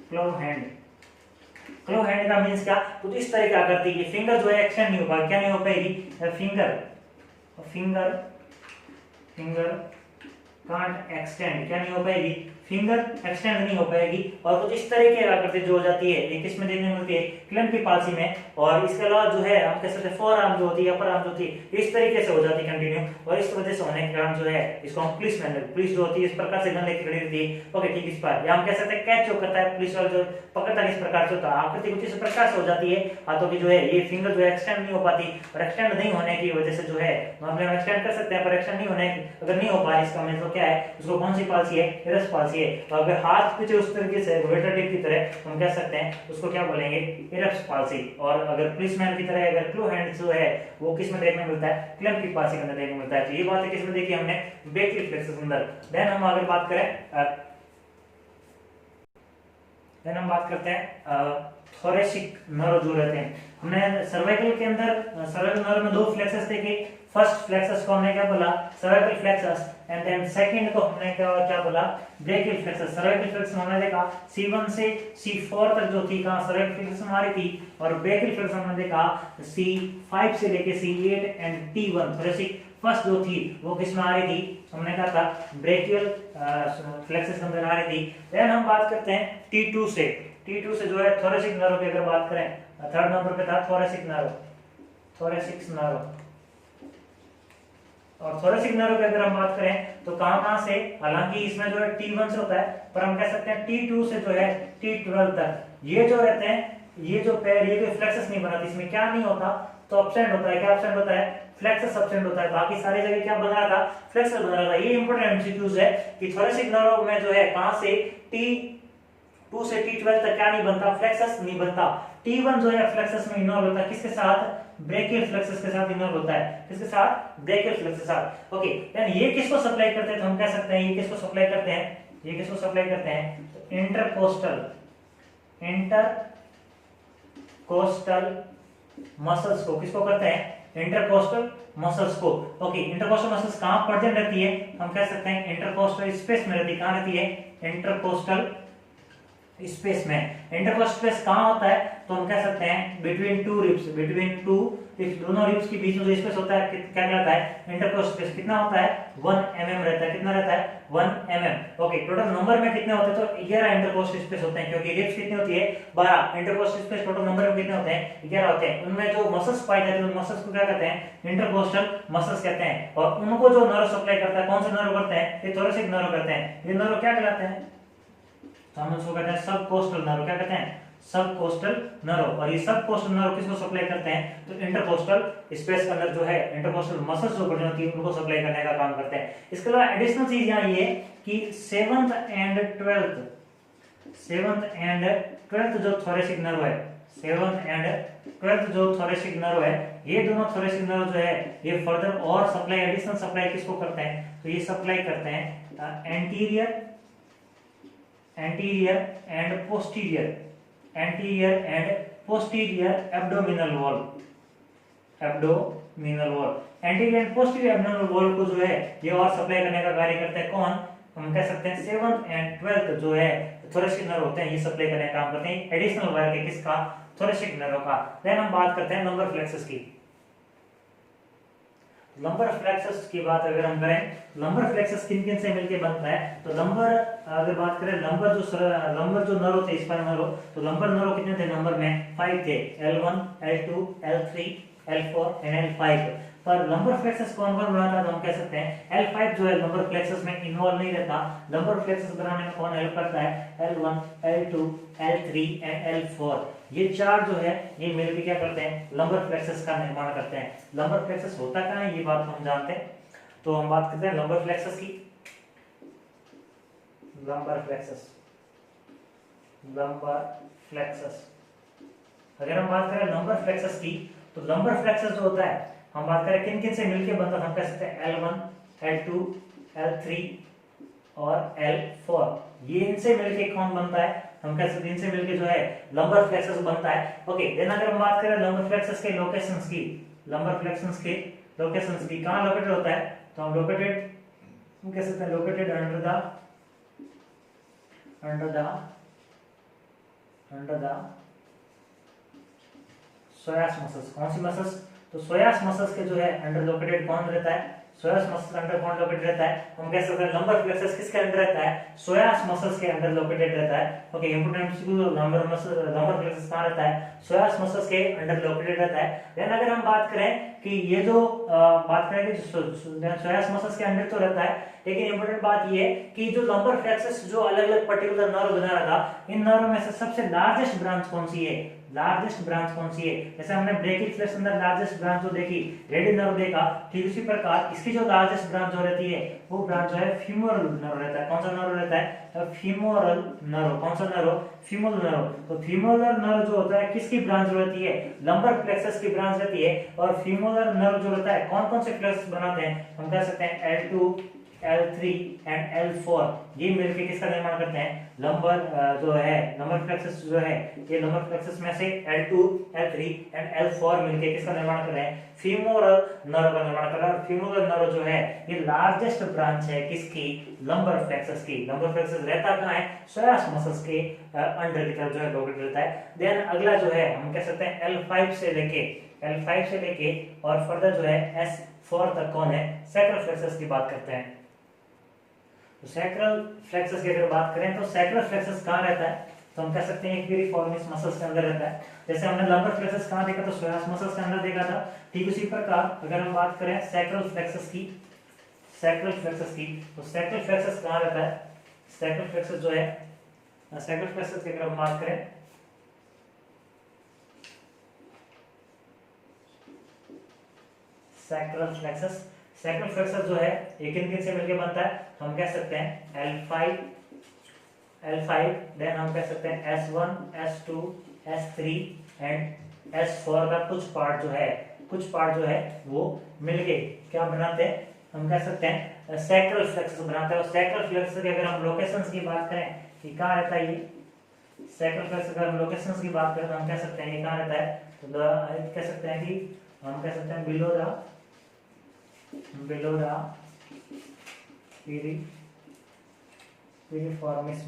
क्लो हैंड। क्लो हैंड का मींस क्या, कुछ इस तरह की आकृति की, फिंगर जो है एक्सटेंड नहीं हो पाएगी, क्या नहीं हो पाएगी, finger finger finger can't extend, क्या नहीं हो पाएगी, फिंगर एक्सटेंड नहीं हो पाएगी। और कुछ इस तरह की आकृति जो हो जाती है ये किसमें देखने को मिलती है, क्लेम्की पाल्सी में। और इसके अलावा जो है हम कह सकते हैं फोर आर्म जो होती है, अपर आर्म जो होती है, इस तरीके से हो जाती है कंटिन्यू, और इस वजह से होने के कारण जो है इसको हम पुलिसमैन, पुलिस जो होती है इस प्रकार से गन लेके खड़ी रहती है। ओके ठीक, इस पर या हम कह सकते हैं कैच जो करता है पुलिस वाला जो पकड़ता है, इस प्रकार से होता है, आकृति कुछ इस प्रकार से हो जाती है हाथों की, जो है ये फिंगर जो है एक्सटेंड नहीं हो पाती, और एक्सटेंड नहीं होने की वजह से जो है हम एक्सटेंड कर सकते हैं पर एक्सटेंड नहीं होने, अगर नहीं हो पाए इसका मतलब क्या है, उसको कौन सी पाल्सी है, इरस पाल्सी है। तो अगर हाथ कुछ उस तरीके से वेटर टिप की तरह हम कह सकते हैं उसको क्या बोलेंगे, इरस पाल्सी। और अगर पुलिसमैन की तरह अगर क्लो हैंड जो है वो किस में देखने को मिलता है, क्लेम्की पाल्सी के अंदर देखने को मिलता है। तो ये बात है किसमें देखी हमने, बेकली फ्लेक्सस के अंदर। देन हम अगर बात करें देन हम बात करते हैं थोरेसिक नर्व जो रहते हैं। हमने सर्वाइकल के अंदर सर्वाइकल नर्व में दो फ्लेक्सस देखे। फर्स्ट फ्लेक्सस को हमने क्या बोला, cervical plexus, and then second को हमने क्या बोला, ब्रेकियल फ्लेक्सस। सर्वाइकल फ्लेक्सस हमने देखा C1 से C4 तक जो थी कहां सर्वाइकल फ्लेक्सस हमारी थी, और ब्रेकियल फ्लेक्सस हमने देखा C5 से लेके C8 and T1 thoracic first जो थी वो किसमें आ रही थी, हमने कहा था ब्रेकियल फ्लेक्सस के अंदर आ रही थी। देन हम बात करते हैं T2 से। T2 से जो है थोरेसिक नर्व की अगर बात करें, थर्ड नंबर पे था थोरेसिक नर्व, थोरेसिक नर्व। और थोरेसिक नर्व की अगर हम बात करें तो कहां से, हालांकि इसमें जो है T1 से होता है पर हम कह सकते हैं T2 से जो है T12 तक ये जो रहते हैं, ये जो पैर, ये जो फ्लेक्सस नहीं बनाती, इसमें क्या नहीं होता, तो एब्सेंट होता है। क्या एब्सेंट होता है, फ्लेक्सस एब्सेंट होता है। बाकी सारी जगह क्या बन रहा था, फ्लेक्सस बन रहा था। ये इंपॉर्टेंट एमसीक्यूज है कि थोरेसिक नर्व में जो है कहां से T2 से T12 तक क्या नहीं बनता, फ्लेक्सस नहीं बनता। T1 जो है फ्लेक्सस में इन्वॉल्व होता है, किसके साथ, ब्रेकियल फ्लेक्सस के साथ इन्वॉल्व होता है, किसके साथ, ब्रेकियल फ्लेक्सस के साथ। ओके, यानी ये किसको सप्लाई करते हैं, तो हम कह सकते हैं ये किसको सप्लाई करते हैं, ये किसको सप्लाई करते हैं, तो इंटरकोस्टल मसल्स को, किसको करते हैं, इंटरकोस्टल मसल्स को। ओके, इंटरकोस्टल मसल्स कहां प्रेजेंट रहती है, हम कह सकते हैं इंटरकोस्टल स्पेस में रहती है। कहां रहती है, इंटरकोस्टल स्पेस में। इंटरकोस्टल स्पेस कहां होता है, तो हम कह सकते हैं between two ribs, between two ribs, दोनों रिब्स के बीच में जो स्पेस होता है क्या कहलाता है, इंटरकोस्टल स्पेस। कितना होता है, 1 mm रहता है। कितना रहता है, 1 mm। ओके, टोटल नंबर में कितने होते हैं, तो 11 इंटरकोस्टल स्पेस होते हैं, क्योंकि रिब्स कितनी होती है, 12। इंटरकोस्टल स्पेस टोटल नंबर में कितने होते हैं, 11 होते हैं। उनमें जो मसल्स पाए जाते हैं उन मसल्स को क्या कहते हैं, इंटरकोस्टल मसल्स कहते हैं। और उनको जो नर्व सप्लाई करता है, कौन से नर्व करते हैं, ये थोरेसिक नर्व करते हैं। ये नर्व क्या कहलाते हैं, तो हम उसको कहते हैं सब कोस्टल नर्व। क्या कहते हैं, सब कोस्टल नर्व। और ये सब कोस्टल नर्व किसको सप्लाई करते हैं, तो इंटरकोस्टल स्पेस के अंदर जो है इंटरकोस्टल मसल्स जो बनी होती है उनको सप्लाई करने का काम करते हैं। इसके अलावा एडिशनल चीज यहाँ ये कि 7th एंड 12th जो थोरेसिक नर्व है, 7th एंड 12th जो थोरेसिक नर्व है, ये दोनों थोरेसिक नर्व जो है ये फर्दर और सप्लाई, एडिशनल सप्लाई किसको करते हैं, तो ये सप्लाई करते हैं anterior and posterior abdominal wall. Anterior and posterior abdominal wall को जो है ये और सप्लाई करने का कार्य करते हैं कौन, हम कह सकते हैं 7th एंड 12th जो है थोरेसिक नर्व होते हैं, ये सप्लाई करने का काम करते हैं एडिशनल वर्क है किसका, थोरेसिक नर्व का। देन हम बात करते हैं लंबर फ्लेक्सस की। लंबर फ्लेक्सस की बात अगर हम करें, लंबर फ्लेक्सस किन किन से मिलके बनता है, तो लंबर अगर बात करें, लंबर जो नर्व थे, स्पाइनल नर्व, तो लंबर नर्व कितने थे नंबर में, 5 थे, L1 L2 L3 L4 and L5। पर लंबर फ्लेक्सस कौन कौन बनाता है, तो हम कह सकते हैं L5 जो है लंबर फ्लेक्सस में इन्वॉल्व नहीं रहता। लंबर फ्लेक्सस बनाने में कौन हेल्प करता है, L1 L2 L3 and L4। ये चार जो है ये मिलकर क्या करते हैं, लंबर फ्लेक्सस का निर्माण करते हैं। लंबर फ्लेक्सस होता क्या है ये बात हम जानते हैं, तो हम बात करते हैं लंबर फ्लेक्सस की। लंबर फ्लेक्सस अगर हम बात करें लंबर फ्लेक्सस की, तो लंबर फ्लेक्सस जो होता है, हम बात करें किन किन से मिलके बनता है, हम कह सकते हैं L1 L2 L3 और L4। ये इनसे मिलके कौन बनता है, हम कह सकते हैं इनसे मिलके जो है लंबर फ्लेक्सस बनता है। ओके, देन अगर हम बात करें लंबर फ्लेक्सस के लोकेशंस की, लंबर फ्लेक्सस के लोकेशंस की, कहां लोकेटेड होता है, तो हम कह सकते हैं located under the soya muscles. कौन सी मसल्स, तो सोयास मसल्स के जो है अंडर लोकेटेड कौन रहता है, सोयास मसल्स अंडर कौन लोकेटेड रहता है, हम कह सकते हैं लंबर फ्लेक्सस किसके अंडर रहता है, सोयास मसल्स के अंडर लोकेटेड रहता है। ओके, इंपोर्टेंट लंबर फ्लेक्सस कहां रहता है, सोयास मसल्स के अंडर लोकेटेड रहता है। देन अगर हम बात करें कि ये जो बात करें कि सोयास मसल्स के अंडर तो रहता है, लेकिन इंपोर्टेंट बात ये है कि जो लंबर फ्लेक्सस जो अलग अलग पर्टिकुलर नर्व बना रहा था, इन नर्व में से सबसे लार्जेस्ट ब्रांच कौन सी है, लार्जेस्ट ब्रांच कौन सी है, जैसे हमने ब्रेकियल फ्लेक्स अंदर लार्जेस्ट ब्रांच जो देखी, रेडियल नर्व देखा, ठीक उसी प्रकार इसकी जो लार्जेस्ट ब्रांच जो रहती है वो ब्रांच जो है फीमोरल नर्व रहता है। कौन सा नर्व रहता है, फीमोरल नर्व। कौन सा नर्व, फीमोरल नर्व। तो फीमोरल नर्व जो होता है किसकी ब्रांच रहती है, लंबर फ्लेक्सस की ब्रांच रहती है। और फीमोरल नर्व जो रहता है कौन कौन से फ्लेक्स बनाते हैं, हम कह सकते हैं L2 L3 एंड L4। ये मिलकर किसका निर्माण करते हैं, लंबर जो है लंबर फ्लेक्सस जो है, ये लंबर फ्लेक्सस में से L2 L3 एंड L4 मिलकर किसका निर्माण कर रहे हैं, फीमोरल नर्व का निर्माण कर रहा है। फीमोरल नर्व जो है ये लार्जेस्ट ब्रांच है किसकी, लंबर फ्लेक्सस की। लंबर फ्लेक्सस रहता कहां है, सोयास मसल्स के अंडर की तरफ जो है लोकेटेड रहता है। देन अगला जो है हम कह सकते हैं L5 से लेके और फर्दर जो है S4 तक कौन है, सैक्रल फ्लेक्सस की बात करते हैं। तो सैक्रल फ्लेक्सस की अगर बात करें तो सैक्रल फ्लेक्सस कहां रहता है, तो हम कह सकते हैं पिरिफॉर्मिस मसल्स के अंदर रहता है। जैसे हमने लंबर फ्लेक्सस कहां देखा, तो सोयास मसल्स के अंदर देखा था, ठीक उसी प्रकार अगर हम बात करें सैक्रल फ्लेक्सस की, तो सैक्रल फ्लेक्सस कहां रहता है, सैक्रल फ्लेक्सस जो है, सैक्रल फ्लेक्सस की अगर हम बात करें, सैक्रल फ्लेक्सस जो है एक किन से मिलकर बनता है, हम कह सकते हैं L5, देन हम कह सकते हैं S1 S2 S3 and S4 का कुछ पार्ट जो है वो मिलके क्या बनाते हैं, हम कह सकते हैं सैक्रल फ्लेक्सस बनाते हैं। और सैक्रल फ्लेक्सस की अगर हम लोकेशंस की बात करें कि कहाँ रहता है ये सैक्रल फ्लेक्सस, अगर हम लोकेशंस की बात करें तो हम कह सकते हैं ये कहाँ रहता है, तो कह सकते हैं कि हम कह सकते हैं बिलो द पिरिफॉर्मिस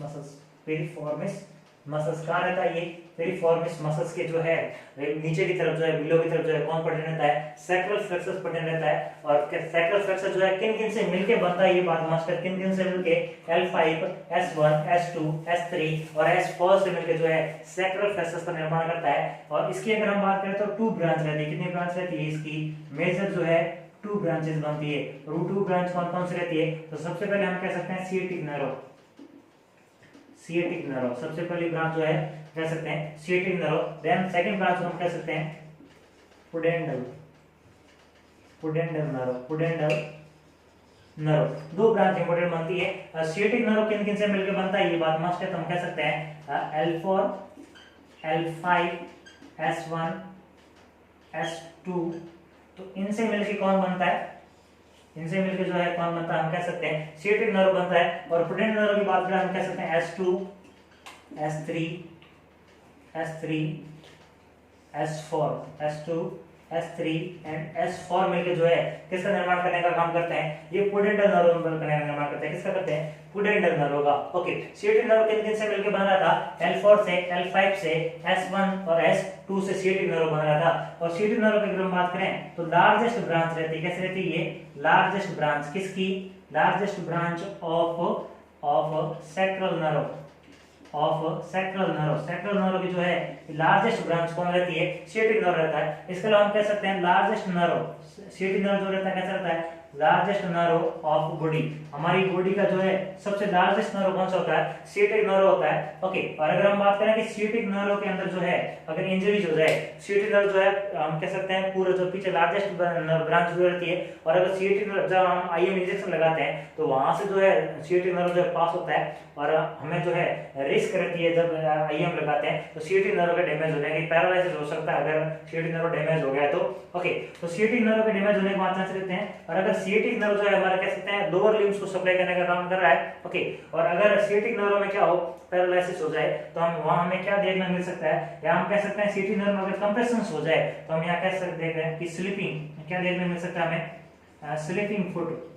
मसल्स कहाँ रहता है, ये पिरिफॉर्मिस मसल्स के जो है नीचे की तरफ जो है, बिलो की तरफ जो है कौन पटेन रहता है, सैक्रल फ्लेक्सस पटेन रहता है। और सैक्रल फ्लेक्सस जो है किन किन से मिलके बनता है, ये बात मस्त है, किन किन से मिलके, L5 S1 S2 S3 और S4 से मिलके जो है सैक्रल फ्लेक्सस का निर्माण करता है। और इसकी अगर हम बात करें तो 2 ब्रांच रहती है, कितनी ब्रांच रहती है इसकी, मेजर जो है 2 ब्रांचेस बनती है। और वो 2 ब्रांच कौन कौन सी रहती है, तो सबसे पहले हम कह सकते हैं सिएटिक नर्व, सबसे पहली ब्रांच जो है कह सकते हैं सिएटिक नर्व। देन सेकंड ब्रांच हम कह सकते हैं पुडेंडल नर्व। 2 ब्रांच इंपोर्टेंट बनती है। सिएटिक नर्व किन किन से मिलकर बनता है, ये बात मस्ट है, तो हम कह सकते हैं L4 L5 S1 S2, तो इनसे मिलके कौन बनता है, इनसे मिलके जो है कौन बनता है, हम कह सकते हैं सीएटिक नर्व बनता है। और पुटेंट नर्व की बात करें हम कह सकते हैं S2 S3 S3 S4 S2 S3 and S4 मिलके जो है किसका निर्माण करने का काम करते हैं, ये पुडेंटल नर्व का निर्माण करते हैं। किसका करते हैं, पुडेंटल नर्व का। ओके, सीएटिक नर्व किन किन से मिलके बन रहा था, L4 से, L5 से, S1 और S2 से सीएटिक नर्व बन रहा था। और सीएटिक नर्व की अगर हम बात करें तो लार्जेस्ट ब्रांच रहती है, कैसे रहती है, ये लार्जेस्ट ब्रांच किसकी, largest branch of sacral nerve, of sacral nerve. Sacral nerve की जो है लार्जेस्ट ब्रांच कौन रहती है, सीएटिक नर्व रहता है। इसके अलावा हम कह सकते हैं लार्जेस्ट नर्व, सीएटिक नर्व जो रहता है कैसा रहता है, लार्जेस्ट नर्व ऑफ बॉडी। हमारी बॉडी का जो है सबसे लार्जेस्ट नर्व कौन सा होता है, सीएटिक नर्व होता है। ओके, और अगर हम बात करें कि सीएटिक नर्व के अंदर जो है अगर इंजरीज हो जाए, सीएटिक नर्व जो है हम कह सकते हैं पूरा जो पीछे लार्जेस्ट ब्रांच जो रहती है, और अगर सीएटिक नर्व जब हम आईएम इंजेक्शन लगाते हैं तो वहां से जो है सीएटिक नर्व जो है पास होता है, और हमें जो है रिस्क रहती है जब आईएम लगाते हैं तो सीएटिक नर्व का डैमेज होने की, पैरालिसिस हो सकता है अगर सीएटिक नर्व डैमेज हो गया तो। ओके, तो सीएटिक नर्व के डैमेज होने के बाद चांस रहते हैं। और अगर सीएटिक नर्व जो है हमारा कह सकते हैं लोअर लिम्स को सप्लाई करने का काम कर रहा है। ओके, और अगर सीएटिक नर्व में क्या हो, पैरालिसिस हो जाए तो हम वहां हमें क्या देखने मिल सकता है, या हम कह सकते हैं सीएटिक नर्व में अगर कंप्रेशन हो जाए तो हम यहाँ कह सकते हैं कि स्लीपिंग, क्या देखने मिल सकता है हमें, स्लीपिंग फुट।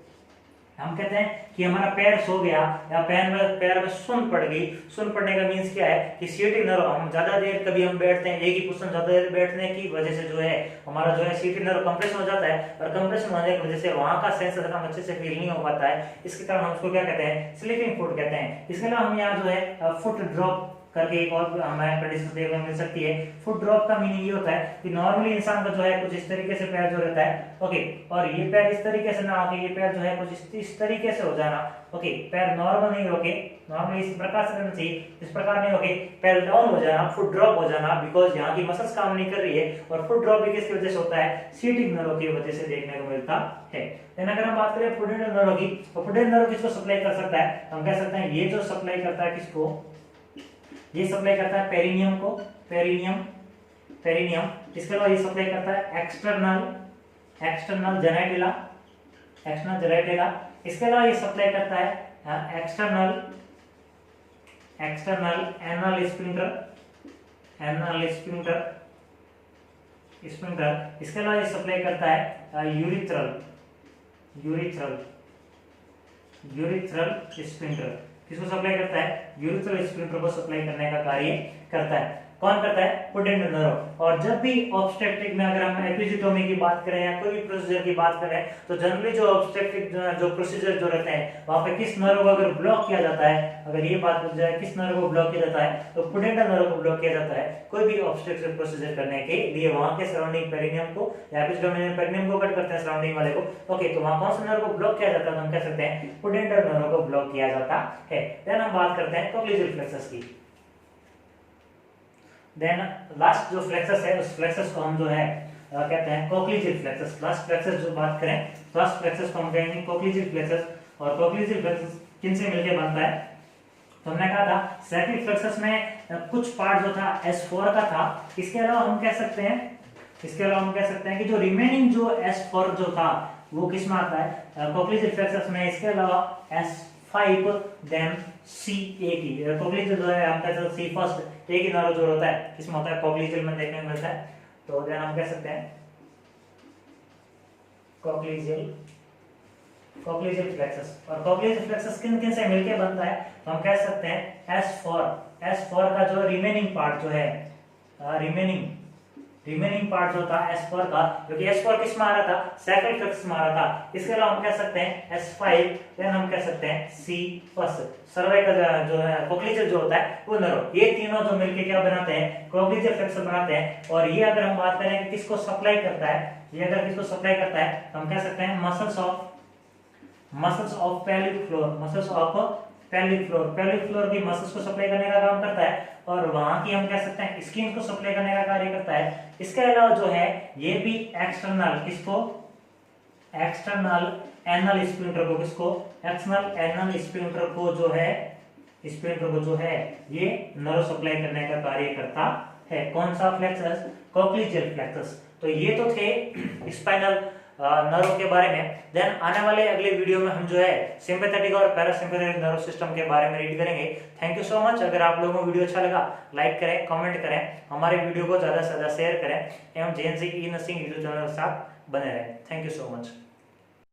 हम कहते हैं कि हमारा पैर सो गया या पैर में सुन पड़ गई। सुन पड़ने का मींस क्या है कि सीएटिक नर्व, हम ज्यादा देर कभी हम बैठते हैं एक ही पोजीशन ज्यादा देर बैठने की वजह से जो है हमारा जो है सीएटिक नर्व कंप्रेशन हो जाता है, और कंप्रेशन होने की वजह से वहां का सेंसर हम अच्छे से फील नहीं हो पाता है। इसके कारण हम उसको क्या कहते हैं, स्लीपिंग फुट कहते हैं। इसके अलावा हम यहाँ जो है फुट ड्रॉप करके एक और हमें कंडीशन देखने को मिल सकती है। फुट ड्रॉप का मीनिंग ये होता है कि नॉर्मली इंसान का जो है कुछ इस तरीके से पैर जो रहता है, ओके, और ये पैर इस तरीके से ना होके ये पैर जो है कुछ इस तरीके से हो जाना। ओके, पैर नॉर्मल नहीं होके, नॉर्मली इस प्रकार से करना चाहिए, इस प्रकार नहीं होके पैर डाउन हो जाना, फुट ड्रॉप हो जाना, बिकॉज यहाँ की मसल्स काम नहीं कर रही है। और फुट ड्रॉप भी किसकी वजह से होता है, सीएटिक नर्व की वजह से देखने को मिलता है। अगर हम बात करें पुडेंटल नर्व की, तो पुडेंटल नर्व किसको सप्लाई कर सकता है, हम कह सकते हैं ये जो सप्लाई करता है किसको, ये सप्लाई करता है पेरिनियम को, पेरिनियम। इसके अलावा ये सप्लाई करता है एक्सटर्नल जेनिटला। इसके अलावा ये सप्लाई करता है एक्सटर्नल एनल स्फिंक्टर। इसके अलावा ये सप्लाई करता है यूरिथ्रल स्फिंक्टर। किसको सप्लाई करता है, यूरिथ्रल स्फिंक्टर को सप्लाई करने का कार्य करता है। कौन करता है, पुडेंटल नर्व। और जब भी ऑब्स्टेट्रिक में अगर हम एपिजियोटोमी की बात करें या कोई भी प्रोसीजर की बात करें तो जनरली जो ऑब्स्टेट्रिक जो प्रोसीजर जो रहते हैं वहां पे किस नर्व को अगर ब्लॉक किया जाता है, अगर ये बात पूछ जाए किस नर्व को ब्लॉक किया जाता है तो पुडेंटल नर्व को ब्लॉक किया जाता है कोई भी ऑब्स्टेट्रिक प्रोसीजर करने के लिए। वहां के सराउंडिंग पेरिनियम को या एपिजियोटोमी में पेरिनियम को कट करते हैं सराउंडिंग वाले को। ओके, तो वहां कौन सा नर्व को ब्लॉक किया जाता है, हम कह सकते हैं पुडेंटल नर्व को ब्लॉक किया जाता है। देन हम बात करते हैं कोक्लिजियल फ्लेक्सस की। देन लास्ट जो फ्लेक्सस है उस फ्लेक्सस को हम जो है कहते हैं कोक्लिजियल फ्लेक्सस। लास्ट फ्लेक्सस जो बात करें तो लास्ट फ्लेक्सस को हम कहेंगे कोक्लिजियल फ्लेक्सस। और कोक्लिजियल फ्लेक्सस किन से मिलकर बनता है, तो हमने कहा था सैक्रिक फ्लेक्सस में कुछ पार्ट जो था S4 का था। इसके अलावा हम कह सकते हैं कि जो रिमेनिंग जो S4 जो था वो किस में आता है, कोक्लिजियल फ्लेक्सस में। इसके अलावा S5 देन C की कोक्लिजियल जो है हम कहते हैं C फर्स्ट एक ही नर्व जो होता है किसमें होता है, कोक्लिजियल में देखने को मिलता है। तो देन हम कह सकते हैं कोक्लिजियल फ्लेक्सस। और कोक्लिजियल फ्लेक्सस किन किन से मिलके बनता है, तो हम कह सकते हैं S4 का जो रिमेनिंग पार्ट जो है रिमेनिंग पार्ट जो था S4 का, क्योंकि S4 किस में आ रहा था, सैक्रिक फ्लेक्सस में आ रहा था। इसके अलावा हम कह सकते हैं S5 देन हम कह सकते हैं C फर्स्ट सर्वाइकल जो है कोक्लिजियल जो होता है वो नर्व। ये तीनों जो मिलके क्या बनाते हैं, कोक्लिजियल फ्लेक्सस बनाते हैं। और ये अगर हम बात करें कि किसको सप्लाई करता है, ये अगर किसको सप्लाई करता है तो हम कह सकते हैं मसल्स ऑफ पेल्विक फ्लोर की मसल्स को सप्लाई करने का काम करता है। और वहां की हम कह सकते हैं स्किन को सप्लाई करने का कार्य करता है। इसके अलावा जो है ये भी एक्सटर्नल एनल स्फिंक्टर को जो है ये नर्व सप्लाई करने का कार्य करता है। कौन सा फ्लेक्सस? कॉक्लिजियल फ्लेक्सस। तो ये तो थे स्पाइनल नर्व के बारे में। देन आने वाले अगले वीडियो में हम जो है सिंपैथेटिक और पैरासिम्पैथेटिक नर्व सिस्टम के बारे में रीड करेंगे। Thank you so much. अगर आप लोगों को वीडियो अच्छा लगा, लाइक करें, कमेंट करें, हमारे वीडियो को ज्यादा से ज्यादा शेयर करें एवं JNC E nursing YouTube channel के साथ बने रहें। Thank you so much.